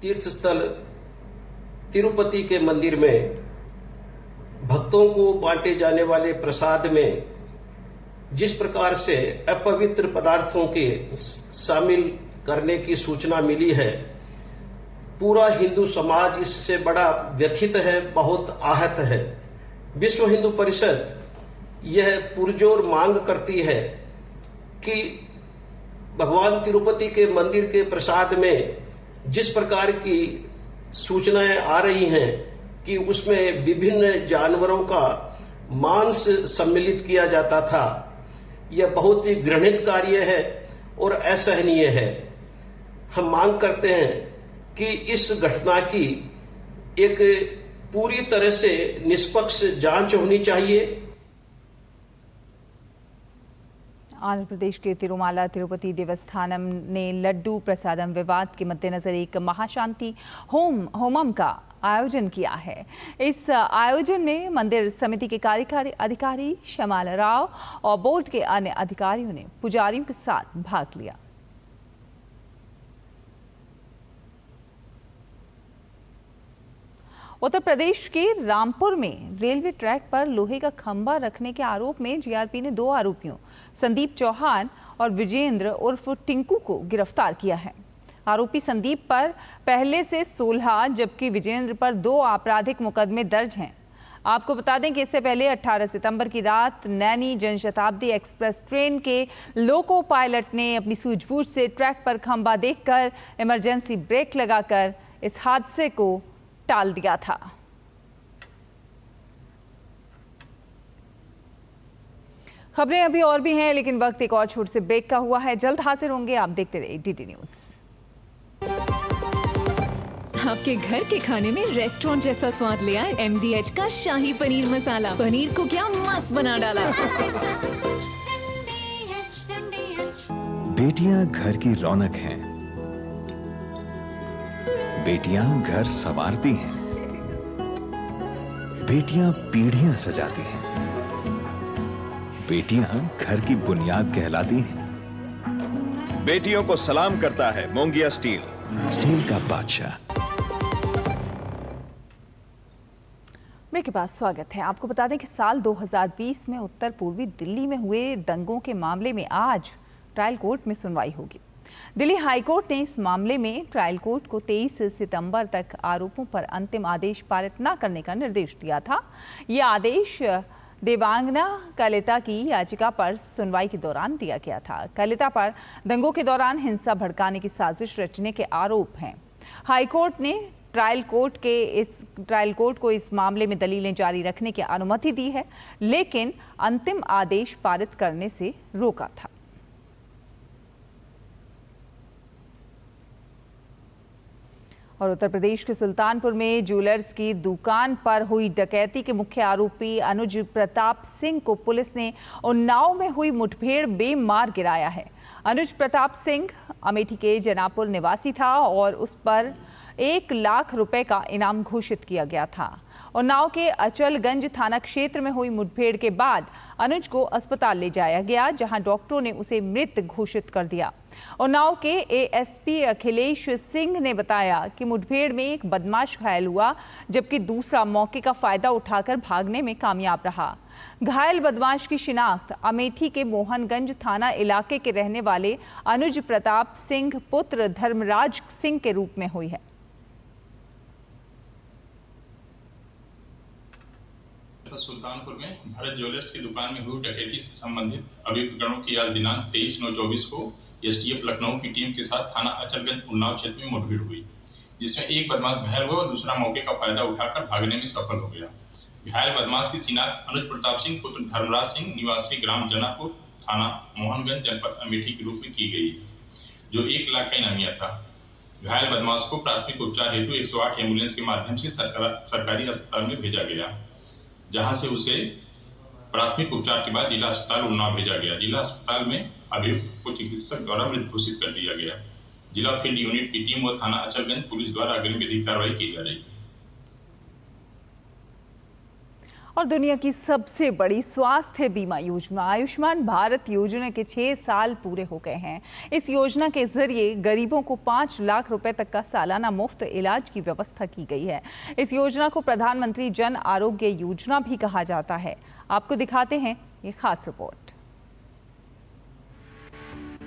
तीर्थ स्थल तिरुपति के मंदिर में भक्तों को बांटे जाने वाले प्रसाद में जिस प्रकार से अपवित्र पदार्थों के शामिल करने की सूचना मिली है, पूरा हिंदू समाज इससे बड़ा व्यथित है, बहुत आहत है। विश्व हिंदू परिषद यह पुरजोर मांग करती है कि भगवान तिरुपति के मंदिर के प्रसाद में जिस प्रकार की सूचनाएं आ रही हैं कि उसमें विभिन्न जानवरों का मांस सम्मिलित किया जाता था, यह बहुत ही घृणित कार्य है और असहनीय है। हम मांग करते हैं कि इस घटना की एक पूरी तरह से निष्पक्ष जांच होनी चाहिए। आंध्र प्रदेश के तिरुमाला तिरुपति देवस्थानम ने लड्डू प्रसादम विवाद के मद्देनजर एक महाशांति होमम का आयोजन किया है। इस आयोजन में मंदिर समिति के कार्यकारी अधिकारी श्यामला राव और बोर्ड के अन्य अधिकारियों ने पुजारियों के साथ भाग लिया। उत्तर प्रदेश के रामपुर में रेलवे ट्रैक पर लोहे का खंभा रखने के आरोप में जीआरपी ने 2 आरोपियों संदीप चौहान और विजेंद्र उर्फ टिंकू को गिरफ्तार किया है। आरोपी संदीप पर पहले से 16 जबकि विजेंद्र पर 2 आपराधिक मुकदमे दर्ज हैं। आपको बता दें कि इससे पहले 18 सितंबर की रात नैनी जनशताब्दी एक्सप्रेस ट्रेन के लोको पायलट ने अपनी सूझबूझ से ट्रैक पर खंभा देखकर इमरजेंसी ब्रेक लगाकर इस हादसे को टाल दिया था। खबरें अभी और भी हैं, लेकिन वक्त एक और छोटे से ब्रेक का हुआ है। जल्द हाजिर होंगे, आप देखते रहिए डीडी न्यूज़। आपके घर के खाने में रेस्टोरेंट जैसा स्वाद ले आए MDH का शाही पनीर मसाला। पनीर को क्या मस्त बना डाला। बेटियां घर की रौनक हैं। बेटियां घर संवारती हैं। बेटियां पीढ़ियां सजाती हैं। बेटियां घर की बुनियाद कहलाती हैं। बेटियों को सलाम करता है मोंगिया स्टील, स्टील का बादशाह। ब्रेक के बाद स्वागत है। आपको बता दें कि साल 2020 में उत्तर पूर्वी दिल्ली में हुए दंगों के मामले में आज ट्रायल कोर्ट में सुनवाई होगी। दिल्ली हाई कोर्ट ने इस मामले में ट्रायल कोर्ट को 23 सितंबर तक आरोपों पर अंतिम आदेश पारित न करने का निर्देश दिया था। यह आदेश देवांगना कलिता की याचिका पर सुनवाई के दौरान दिया गया था। कलिता पर दंगों के दौरान हिंसा भड़काने की साजिश रचने के आरोप हैं। हाईकोर्ट ने ट्रायल कोर्ट को इस मामले में दलीलें जारी रखने की अनुमति दी है, लेकिन अंतिम आदेश पारित करने से रोका था। और उत्तर प्रदेश के सुल्तानपुर में ज्वेलर्स की दुकान पर हुई डकैती के मुख्य आरोपी अनुज प्रताप सिंह को पुलिस ने उन्नाव में हुई मुठभेड़ में मार गिराया है। अनुज प्रताप सिंह अमेठी के जनापुर निवासी था और उस पर 1 लाख रुपए का इनाम घोषित किया गया था। उन्नाव के अचलगंज थाना क्षेत्र में हुई मुठभेड़ के बाद अनुज को अस्पताल ले जाया गया, जहां डॉक्टरों ने उसे मृत घोषित कर दिया। उन्नाव के एएसपी अखिलेश सिंह ने बताया कि मुठभेड़ में एक बदमाश घायल हुआ, जबकि दूसरा मौके का फायदा उठाकर भागने में कामयाब रहा। घायल बदमाश की शिनाख्त अमेठी के मोहनगंज थाना इलाके के रहने वाले अनुज प्रताप सिंह पुत्र धर्मराज सिंह के रूप में हुई है। सुल्तानपुर में भारत ज्वेलर्स की दुकान में हुई डकैती से संबंधित अभियुक्तगणों की आज दिनांक 23/9/24 को एसटीएफ लखनऊ की टीम के साथ थाना अचलगंज उन्नाव क्षेत्र में मुठभेड़ हुई, जिसमें एक बदमाश घायल हुआ और दूसरा मौके का फायदा उठाकर भागने में सफल हो गया। घायल बदमाश की शिनाख्त अनुज प्रताप सिंह पुत्र धर्मराज सिंह निवासी ग्राम जनापुर थाना मोहनगंज जनपद अमेठी के रूप में की गई, जो 1 लाख का इनामिया था। घायल बदमाश को प्राथमिक उपचार हेतु 108 एम्बुलेंस के माध्यम से सरकारी अस्पताल में भेजा गया, जहां से उसे प्राथमिक उपचार के बाद जिला अस्पताल उन्नाव भेजा गया। जिला अस्पताल में अभियुक्त को चिकित्सक द्वारा मृत घोषित कर दिया गया। जिला फील्ड यूनिट की टीम और थाना अचलगंज पुलिस द्वारा अग्रिम विधिक कार्रवाई की जा रही है। और दुनिया की सबसे बड़ी स्वास्थ्य बीमा योजना आयुष्मान भारत योजना के 6 साल पूरे हो गए हैं। इस योजना के जरिए गरीबों को 5 लाख रुपए तक का सालाना मुफ्त इलाज की व्यवस्था की गई है। इस योजना को प्रधानमंत्री जन आरोग्य योजना भी कहा जाता है। आपको दिखाते हैं ये खास रिपोर्ट।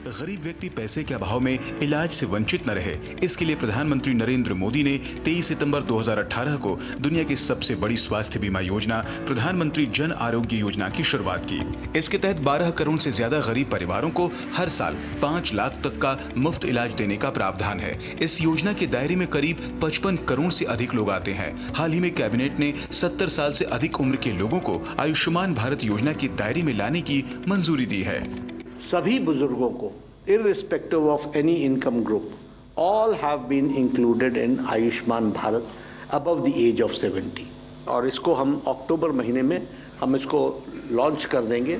गरीब व्यक्ति पैसे के अभाव में इलाज से वंचित न रहे, इसके लिए प्रधानमंत्री नरेंद्र मोदी ने 23 सितंबर 2018 को दुनिया की सबसे बड़ी स्वास्थ्य बीमा योजना प्रधानमंत्री जन आरोग्य योजना की शुरुआत की। इसके तहत 12 करोड़ से ज्यादा गरीब परिवारों को हर साल 5 लाख तक का मुफ्त इलाज देने का प्रावधान है। इस योजना के दायरे में करीब 55 करोड़ से अधिक लोग आते हैं। हाल ही में कैबिनेट ने 70 साल से अधिक उम्र के लोगों को आयुष्मान भारत योजना के दायरे में लाने की मंजूरी दी है। सभी बुजुर्गों को irrespective of any income group all have been included in Ayushman Bharat above the age of 70 और इसको हम अक्टूबर महीने में हम इसको लॉन्च कर देंगे।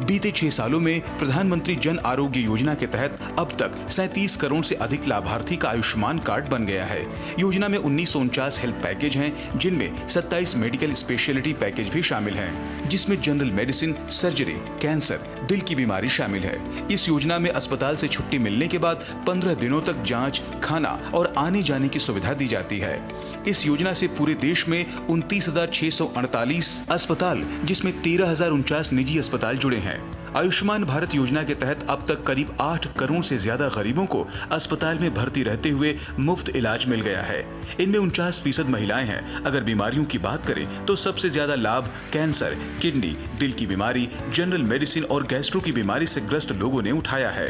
बीते 6 सालों में प्रधानमंत्री जन आरोग्य योजना के तहत अब तक 37 करोड़ से अधिक लाभार्थी का आयुष्मान कार्ड बन गया है। योजना में 1949 हेल्थ पैकेज हैं, जिनमें 27 मेडिकल स्पेशलिटी पैकेज भी शामिल हैं, जिसमें जनरल मेडिसिन, सर्जरी, कैंसर, दिल की बीमारी शामिल है। इस योजना में अस्पताल से छुट्टी मिलने के बाद 15 दिनों तक जांच, खाना और आने जाने की सुविधा दी जाती है। इस योजना से पूरे देश में 29,648 अस्पताल, जिसमें 13,049 निजी अस्पताल जुड़े हैं। आयुष्मान भारत योजना के तहत अब तक करीब 8 करोड़ से ज्यादा गरीबों को अस्पताल में भर्ती रहते हुए मुफ्त इलाज मिल गया है। इनमें 49% महिलाएं हैं। अगर बीमारियों की बात करें तो सबसे ज्यादा लाभ कैंसर, किडनी, दिल की बीमारी, जनरल मेडिसिन और गैस्ट्रो की बीमारी से ग्रस्त लोगों ने उठाया है।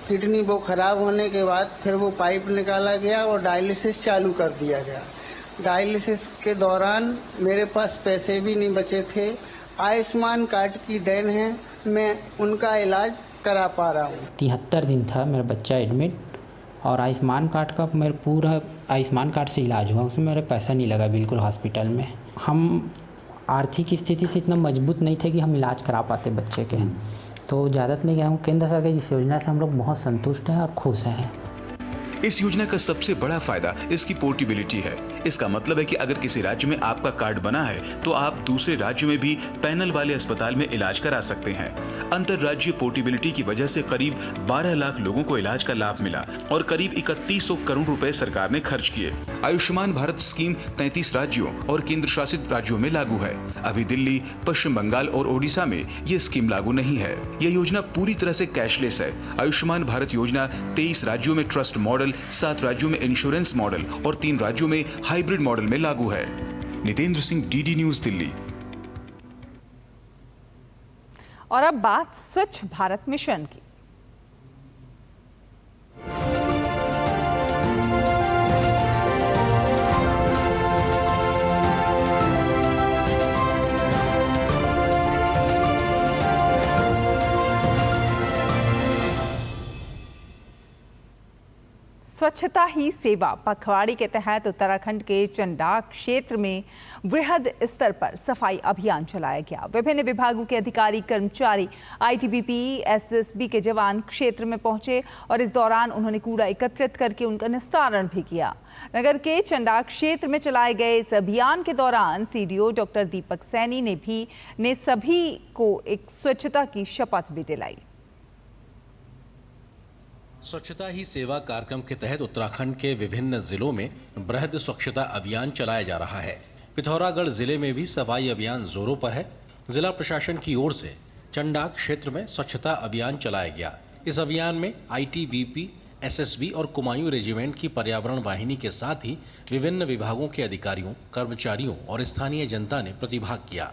किडनी वो खराब होने के बाद फिर वो पाइप निकाला गया और डायलिसिस चालू कर दिया गया। डायलिसिस के दौरान मेरे पास पैसे भी नहीं बचे थे। आयुष्मान कार्ड की देन है, मैं उनका इलाज करा पा रहा हूँ। 73 दिन था मेरा बच्चा एडमिट और आयुष्मान कार्ड का मेरा पूरा आयुष्मान कार्ड से इलाज हुआ, उसमें मेरा पैसा नहीं लगा बिल्कुल हॉस्पिटल में। हम आर्थिक स्थिति से इतना मजबूत नहीं थे कि हम इलाज करा पाते बच्चे के, तो ज़्यादा नहीं गया हूँ। केंद्र सरकार की इस योजना से हम लोग बहुत संतुष्ट हैं और खुश हैं। इस योजना का सबसे बड़ा फायदा इसकी पोर्टेबिलिटी है। इसका मतलब है कि अगर किसी राज्य में आपका कार्ड बना है तो आप दूसरे राज्य में भी पैनल वाले अस्पताल में इलाज करा सकते हैं। अंतरराज्यीय पोर्टेबिलिटी की वजह से करीब 12 लाख लोगों को इलाज का लाभ मिला और करीब 3100 करोड़ रुपए सरकार ने खर्च किए। आयुष्मान भारत स्कीम 33 राज्यों और केंद्र शासित राज्यों में लागू है। अभी दिल्ली, पश्चिम बंगाल और ओडिशा में ये स्कीम लागू नहीं है। यह योजना पूरी तरह से कैशलेस है। आयुष्मान भारत योजना 23 राज्यों में ट्रस्ट मॉडल, 7 राज्यों में इंश्योरेंस मॉडल और 3 राज्यों में हाइब्रिड मॉडल में लागू है। Nitendra Singh, DD news, Delhi. और अब बात स्वच्छ भारत मिशन की। स्वच्छता ही सेवा पखवाड़े के तहत उत्तराखंड के चंडाक क्षेत्र में वृहद स्तर पर सफाई अभियान चलाया गया। विभिन्न विभागों के अधिकारी, कर्मचारी, आईटीबीपी, एसएसबी के जवान क्षेत्र में पहुंचे और इस दौरान उन्होंने कूड़ा एकत्रित करके उनका निस्तारण भी किया। नगर के चंडाक क्षेत्र में चलाए गए इस अभियान के दौरान सीडीओ डॉक्टर दीपक सैनी ने सभी को एक स्वच्छता की शपथ भी दिलाई। स्वच्छता ही सेवा कार्यक्रम के तहत उत्तराखंड के विभिन्न जिलों में बृहद स्वच्छता अभियान चलाया जा रहा है। पिथौरागढ़ जिले में भी सफाई अभियान जोरों पर है। जिला प्रशासन की ओर से चंडाक क्षेत्र में स्वच्छता अभियान चलाया गया। इस अभियान में आईटीबीपी, एसएसबी और कुमायूं रेजिमेंट की पर्यावरण वाहिनी के साथ ही विभिन्न विभागों के अधिकारियों, कर्मचारियों और स्थानीय जनता ने प्रतिभाग किया।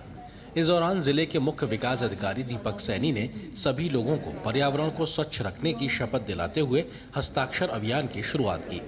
इस दौरान जिले के मुख्य विकास अधिकारी दीपक सैनी ने सभी लोगों को पर्यावरण को स्वच्छ रखने की शपथ दिलाते हुए हस्ताक्षर अभियान की शुरुआत की।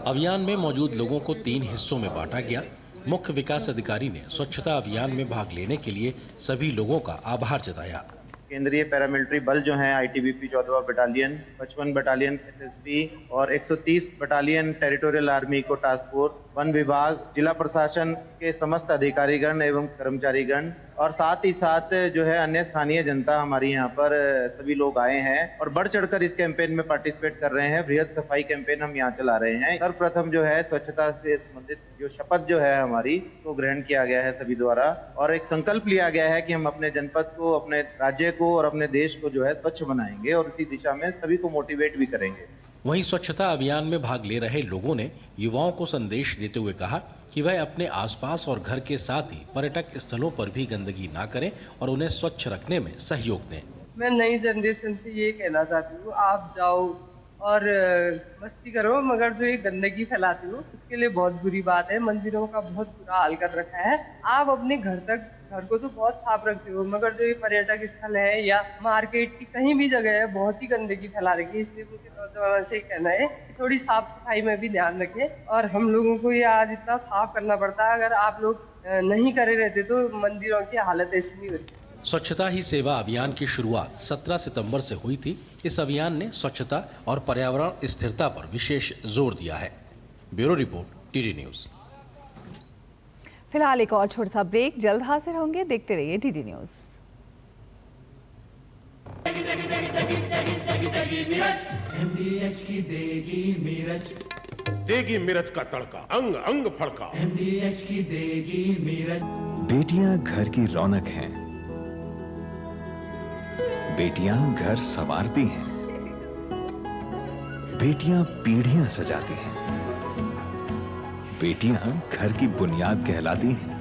अभियान में मौजूद लोगों को 3 हिस्सों में बांटा गया। मुख्य विकास अधिकारी ने स्वच्छता अभियान में भाग लेने के लिए सभी लोगों का आभार जताया। केंद्रीय पैरामिलिट्री बल जो हैं आईटीबीपी 14वां बटालियन, 55 बटालियन एसएसबी और 130 बटालियन टेरिटोरियल आर्मी को टास्क फोर्स, वन विभाग, जिला प्रशासन के समस्त अधिकारीगण एवं कर्मचारीगण और साथ ही साथ जो है अन्य स्थानीय जनता हमारी यहाँ पर सभी लोग आए हैं और बढ़ चढ़कर इस कैंपेन में पार्टिसिपेट कर रहे हैं। बृहद सफाई कैंपेन हम यहाँ चला रहे हैं। सर्वप्रथम जो है स्वच्छता से संबंधित जो शपथ जो है हमारी तो ग्रहण किया गया है सभी द्वारा और एक संकल्प लिया गया है कि हम अपने जनपद को, अपने राज्य को और अपने देश को जो है स्वच्छ बनाएंगे और इसी दिशा में सभी को मोटिवेट भी करेंगे। वहीं स्वच्छता अभियान में भाग ले रहे लोगों ने युवाओं को संदेश देते हुए कहा कि वह अपने आसपास और घर के साथ ही पर्यटक स्थलों पर भी गंदगी ना करें और उन्हें स्वच्छ रखने में सहयोग दें। मैं नई जनरेशन से ये कहना चाहती हूँ, आप जाओ और मस्ती करो, मगर जो ये गंदगी फैलाती हो उसके लिए बहुत बुरी बात है। मंदिरों का बहुत बुरा हाल कर रखा है। आप अपने घर को तो बहुत साफ रखते हो, मगर जो ये पर्यटक स्थल है या मार्केट की कहीं भी जगह है बहुत ही गंदगी फैला रखी है। इसलिए मुझे नौजवानों से कहना है कि थोड़ी साफ सफाई में भी ध्यान रखें और हम लोगों को ये आज इतना साफ करना पड़ता है। अगर आप लोग नहीं करे रहते तो मंदिरों की हालत ऐसी नहीं होती। स्वच्छता ही सेवा अभियान की शुरुआत 17 सितंबर से हुई थी। इस अभियान ने स्वच्छता और पर्यावरण स्थिरता पर विशेष जोर दिया है। Bureau report, TD news. फिलहाल एक और छोटा सा ब्रेक, जल्द हाजिर होंगे। देखते रहिए टीडी न्यूज। MDH की देगी मिर्च का तड़का, अंग अंग फड़का। MDH की देगी मिर्च। बेटियां घर की रौनक हैं। बेटियां घर संवारती हैं। बेटियां पीढ़ियां सजाती हैं। बेटियां घर की बुनियाद कहलाती हैं।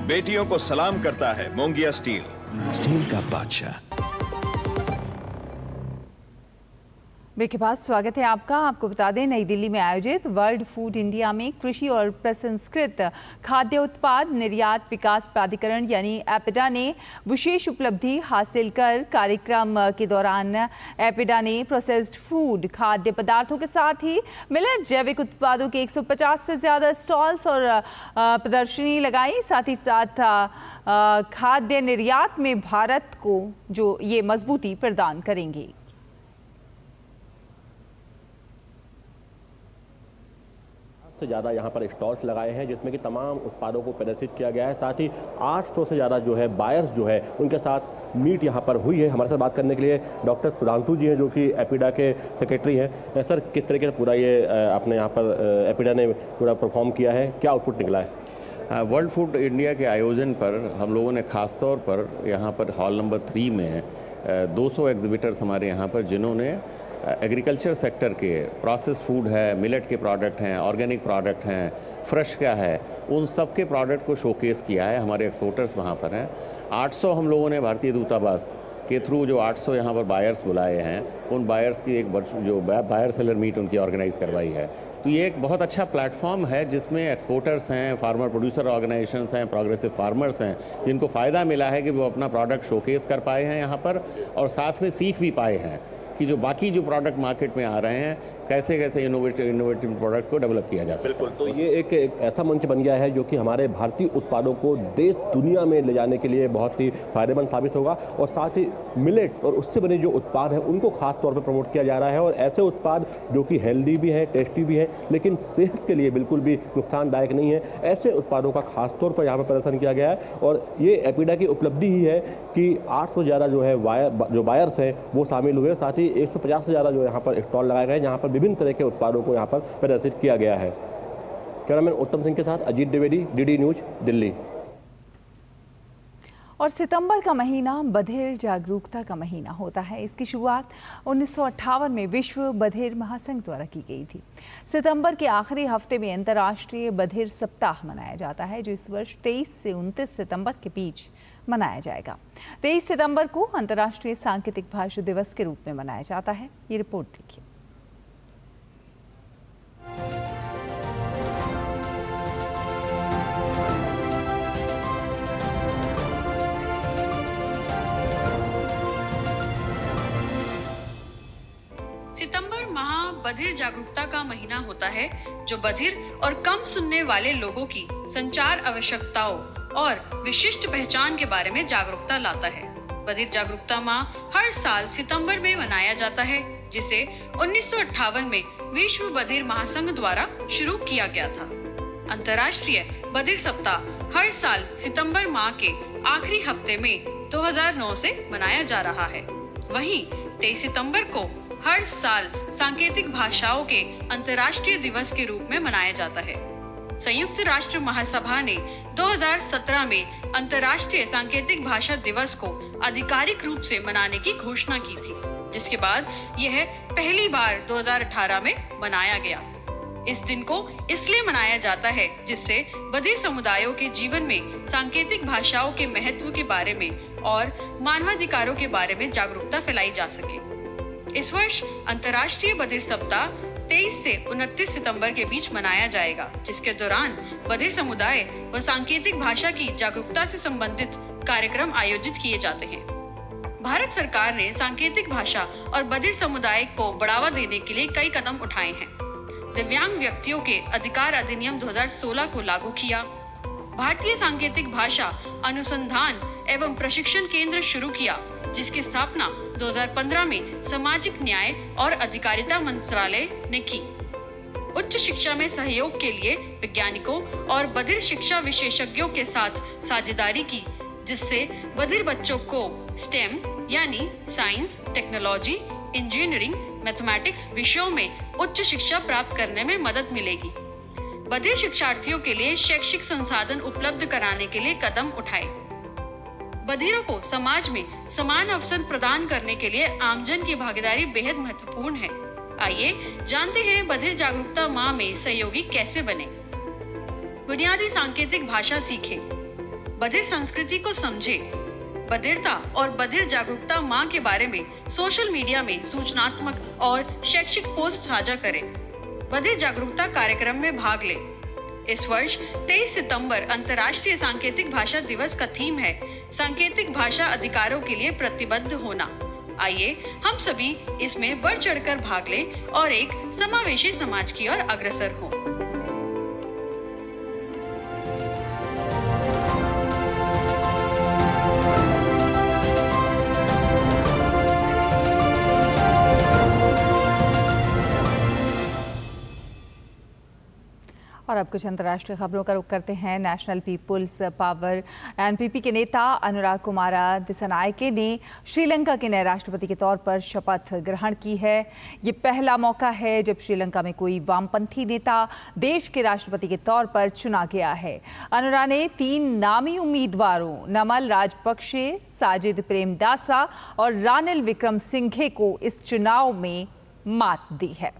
बेटियों को सलाम करता है मोंगिया स्टील, स्टील का बादशाह। ब्रेक के बाद स्वागत है आपका। आपको बता दें, नई दिल्ली में आयोजित वर्ल्ड फूड इंडिया में कृषि और प्रसंस्कृत खाद्य उत्पाद निर्यात विकास प्राधिकरण यानी एपिडा ने विशेष उपलब्धि हासिल कर कार्यक्रम के दौरान एपिडा ने प्रोसेस्ड फूड, खाद्य पदार्थों के साथ ही मिलेट जैविक उत्पादों के 150 से ज़्यादा स्टॉल्स और प्रदर्शनी लगाई। साथ ही साथ खाद्य निर्यात में भारत को जो ये मजबूती प्रदान करेंगी। से ज़्यादा यहाँ पर स्टॉल्स लगाए हैं जिसमें कि तमाम उत्पादों को प्रदर्शित किया गया है। साथ ही 800 से ज़्यादा जो है बायर्स जो है उनके साथ मीट यहाँ पर हुई है। हमारे साथ बात करने के लिए डॉक्टर सुधांशु जी हैं जो कि एपिडा के सेक्रेटरी हैं। सर, किस तरीके से पूरा ये आपने यहाँ पर एपिडा ने पूरा परफॉर्म किया है, क्या आउटपुट निकला है? वर्ल्ड फूड इंडिया के आयोजन पर हम लोगों ने ख़ास तौर पर यहाँ पर हॉल नंबर 3 में 200 एग्जिबिटर्स हमारे यहाँ पर, जिन्होंने एग्रीकल्चर सेक्टर के प्रोसेस फूड है, मिलेट के प्रोडक्ट हैं, ऑर्गेनिक प्रोडक्ट हैं, फ्रेश क्या है, उन सब के प्रोडक्ट को शोकेस किया है। हमारे एक्सपोर्टर्स वहाँ पर हैं। 800 हम लोगों ने भारतीय दूतावास के थ्रू जो 800 यहाँ पर बायर्स बुलाए हैं, उन बायर्स की एक जो बायर सेलर मीट उनकी ऑर्गेनाइज करवाई है। तो ये एक बहुत अच्छा प्लेटफॉर्म है जिसमें एक्सपोर्टर्स हैं, फार्मर प्रोड्यूसर ऑर्गेनाइजेशंस हैं, प्रोग्रेसिव फार्मर्स हैं, जिनको फ़ायदा मिला है कि वो अपना प्रोडक्ट शोकेस कर पाए हैं यहाँ पर, और साथ में सीख भी पाए हैं कि जो बाकी जो प्रोडक्ट मार्केट में आ रहे हैं कैसे कैसे इनोवेटिव प्रोडक्ट को डेवलप किया जा सकता है। बिल्कुल, तो ये एक ऐसा मंच बन गया है जो कि हमारे भारतीय उत्पादों को देश दुनिया में ले जाने के लिए बहुत ही फायदेमंद साबित होगा, और साथ ही मिलेट और उससे बने जो उत्पाद हैं उनको खास तौर पर प्रमोट किया जा रहा है। और ऐसे उत्पाद जो कि हेल्दी भी हैं, टेस्टी भी हैं, लेकिन सेहत के लिए बिल्कुल भी नुकसानदायक नहीं है, ऐसे उत्पादों का खास तौर पर यहाँ पर प्रदर्शन किया गया है। और ये एपिडा की उपलब्धि ही है कि 800 ज़्यादा जो है जो बायर्स हैं वो शामिल हुए, साथ ही 150 से ज़्यादा जो यहाँ पर स्टॉल लगाए गए हैं जहाँ पर विभिन्न तरह के उत्पादों को यहाँ पर प्रदर्शित किया गया है। कैमरामैन उत्तम सिंह के साथ अजीत द्विवेदी, डीडी न्यूज, दिल्ली। और सितंबर का महीना बधिर जागरूकता का महीना होता है। इसकी शुरुआत 1958 में विश्व बधिर महासंघ द्वारा की गई थी। सितंबर के आखिरी हफ्ते में अंतर्राष्ट्रीय बधिर सप्ताह मनाया जाता है, जो इस वर्ष 23 से 29 सितंबर के बीच मनाया जाएगा। 23 सितंबर को अंतर्राष्ट्रीय सांकेतिक भाषा दिवस के रूप में मनाया जाता है। ये रिपोर्ट देखिए। सितंबर माह बधिर जागरूकता का महीना होता है, जो बधिर और कम सुनने वाले लोगों की संचार आवश्यकताओं और विशिष्ट पहचान के बारे में जागरूकता लाता है। बधिर जागरूकता माह हर साल सितंबर में मनाया जाता है, जिसे 1958 में विश्व बधिर महासंघ द्वारा शुरू किया गया था। अंतर्राष्ट्रीय बधिर सप्ताह हर साल सितंबर माह के आखिरी हफ्ते में 2009 से मनाया जा रहा है। वहीं 23 सितंबर को हर साल सांकेतिक भाषाओं के अंतर्राष्ट्रीय दिवस के रूप में मनाया जाता है। संयुक्त राष्ट्र महासभा ने 2017 में अंतर्राष्ट्रीय सांकेतिक भाषा दिवस को आधिकारिक रूप से मनाने की घोषणा की थी, जिसके बाद यह पहली बार 2018 में मनाया गया। इस दिन को इसलिए मनाया जाता है जिससे बधिर समुदायों के जीवन में सांकेतिक भाषाओं के महत्व के बारे में और मानवाधिकारों के बारे में जागरूकता फैलाई जा सके। इस वर्ष अंतर्राष्ट्रीय बधिर सप्ताह 23 से 29 सितंबर के बीच मनाया जाएगा, जिसके दौरान बधिर समुदाय व सांकेतिक भाषा की जागरूकता से संबंधित कार्यक्रम आयोजित किए जाते हैं। भारत सरकार ने सांकेतिक भाषा और बधिर समुदाय को बढ़ावा देने के लिए कई कदम उठाए हैं। दिव्यांग व्यक्तियों के अधिकार अधिनियम 2016 को लागू किया। भारतीय सांकेतिक भाषा अनुसंधान एवं प्रशिक्षण केंद्र शुरू किया, जिसकी स्थापना 2015 में सामाजिक न्याय और अधिकारिता मंत्रालय ने की। उच्च शिक्षा में सहयोग के लिए वैज्ञानिकों और बधिर शिक्षा विशेषज्ञों के साथ साझेदारी की, जिससे बधिर बच्चों को स्टेम यानी साइंस, टेक्नोलॉजी, इंजीनियरिंग, मैथमेटिक्स विषयों में उच्च शिक्षा प्राप्त करने में मदद मिलेगी। बधिर शिक्षार्थियों के लिए शैक्षिक संसाधन उपलब्ध कराने के लिए कदम उठाए। बधिरों को समाज में समान अवसर प्रदान करने के लिए आमजन की भागीदारी बेहद महत्वपूर्ण है। आइए जानते हैं बधिर जागरूकता माह में सहयोगी कैसे बने। बुनियादी सांकेतिक भाषा सीखे, बधिर संस्कृति को समझे। बधिरता और बधिर जागरूकता माह के बारे में सोशल मीडिया में सूचनात्मक और शैक्षिक पोस्ट साझा करें। बधिर जागरूकता कार्यक्रम में भाग लें। इस वर्ष 23 सितंबर अंतर्राष्ट्रीय सांकेतिक भाषा दिवस का थीम है सांकेतिक भाषा अधिकारों के लिए प्रतिबद्ध होना। आइए हम सभी इसमें बढ़ चढ़कर भाग लें और एक समावेशी समाज की ओर अग्रसर हों। अब कुछ अंतर्राष्ट्रीय खबरों का रुख करते हैं। नेशनल पीपुल्स पावर एनपीपी के नेता अनुराग कुमारा दिसानायके ने श्रीलंका के नए राष्ट्रपति के तौर पर शपथ ग्रहण की है। ये पहला मौका है जब श्रीलंका में कोई वामपंथी नेता देश के राष्ट्रपति के तौर पर चुना गया है। अनुराग ने 3 नामी उम्मीदवारों नमल राजपक्षे, साजिद प्रेमदासा और रानिल विक्रमसिंघे को इस चुनाव में मात दी है।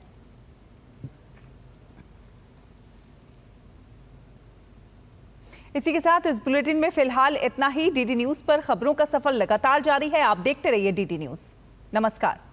इसी के साथ इस बुलेटिन में फिलहाल इतना ही। डीडी न्यूज़ पर खबरों का सफर लगातार जारी है। आप देखते रहिए डीडी न्यूज़। नमस्कार।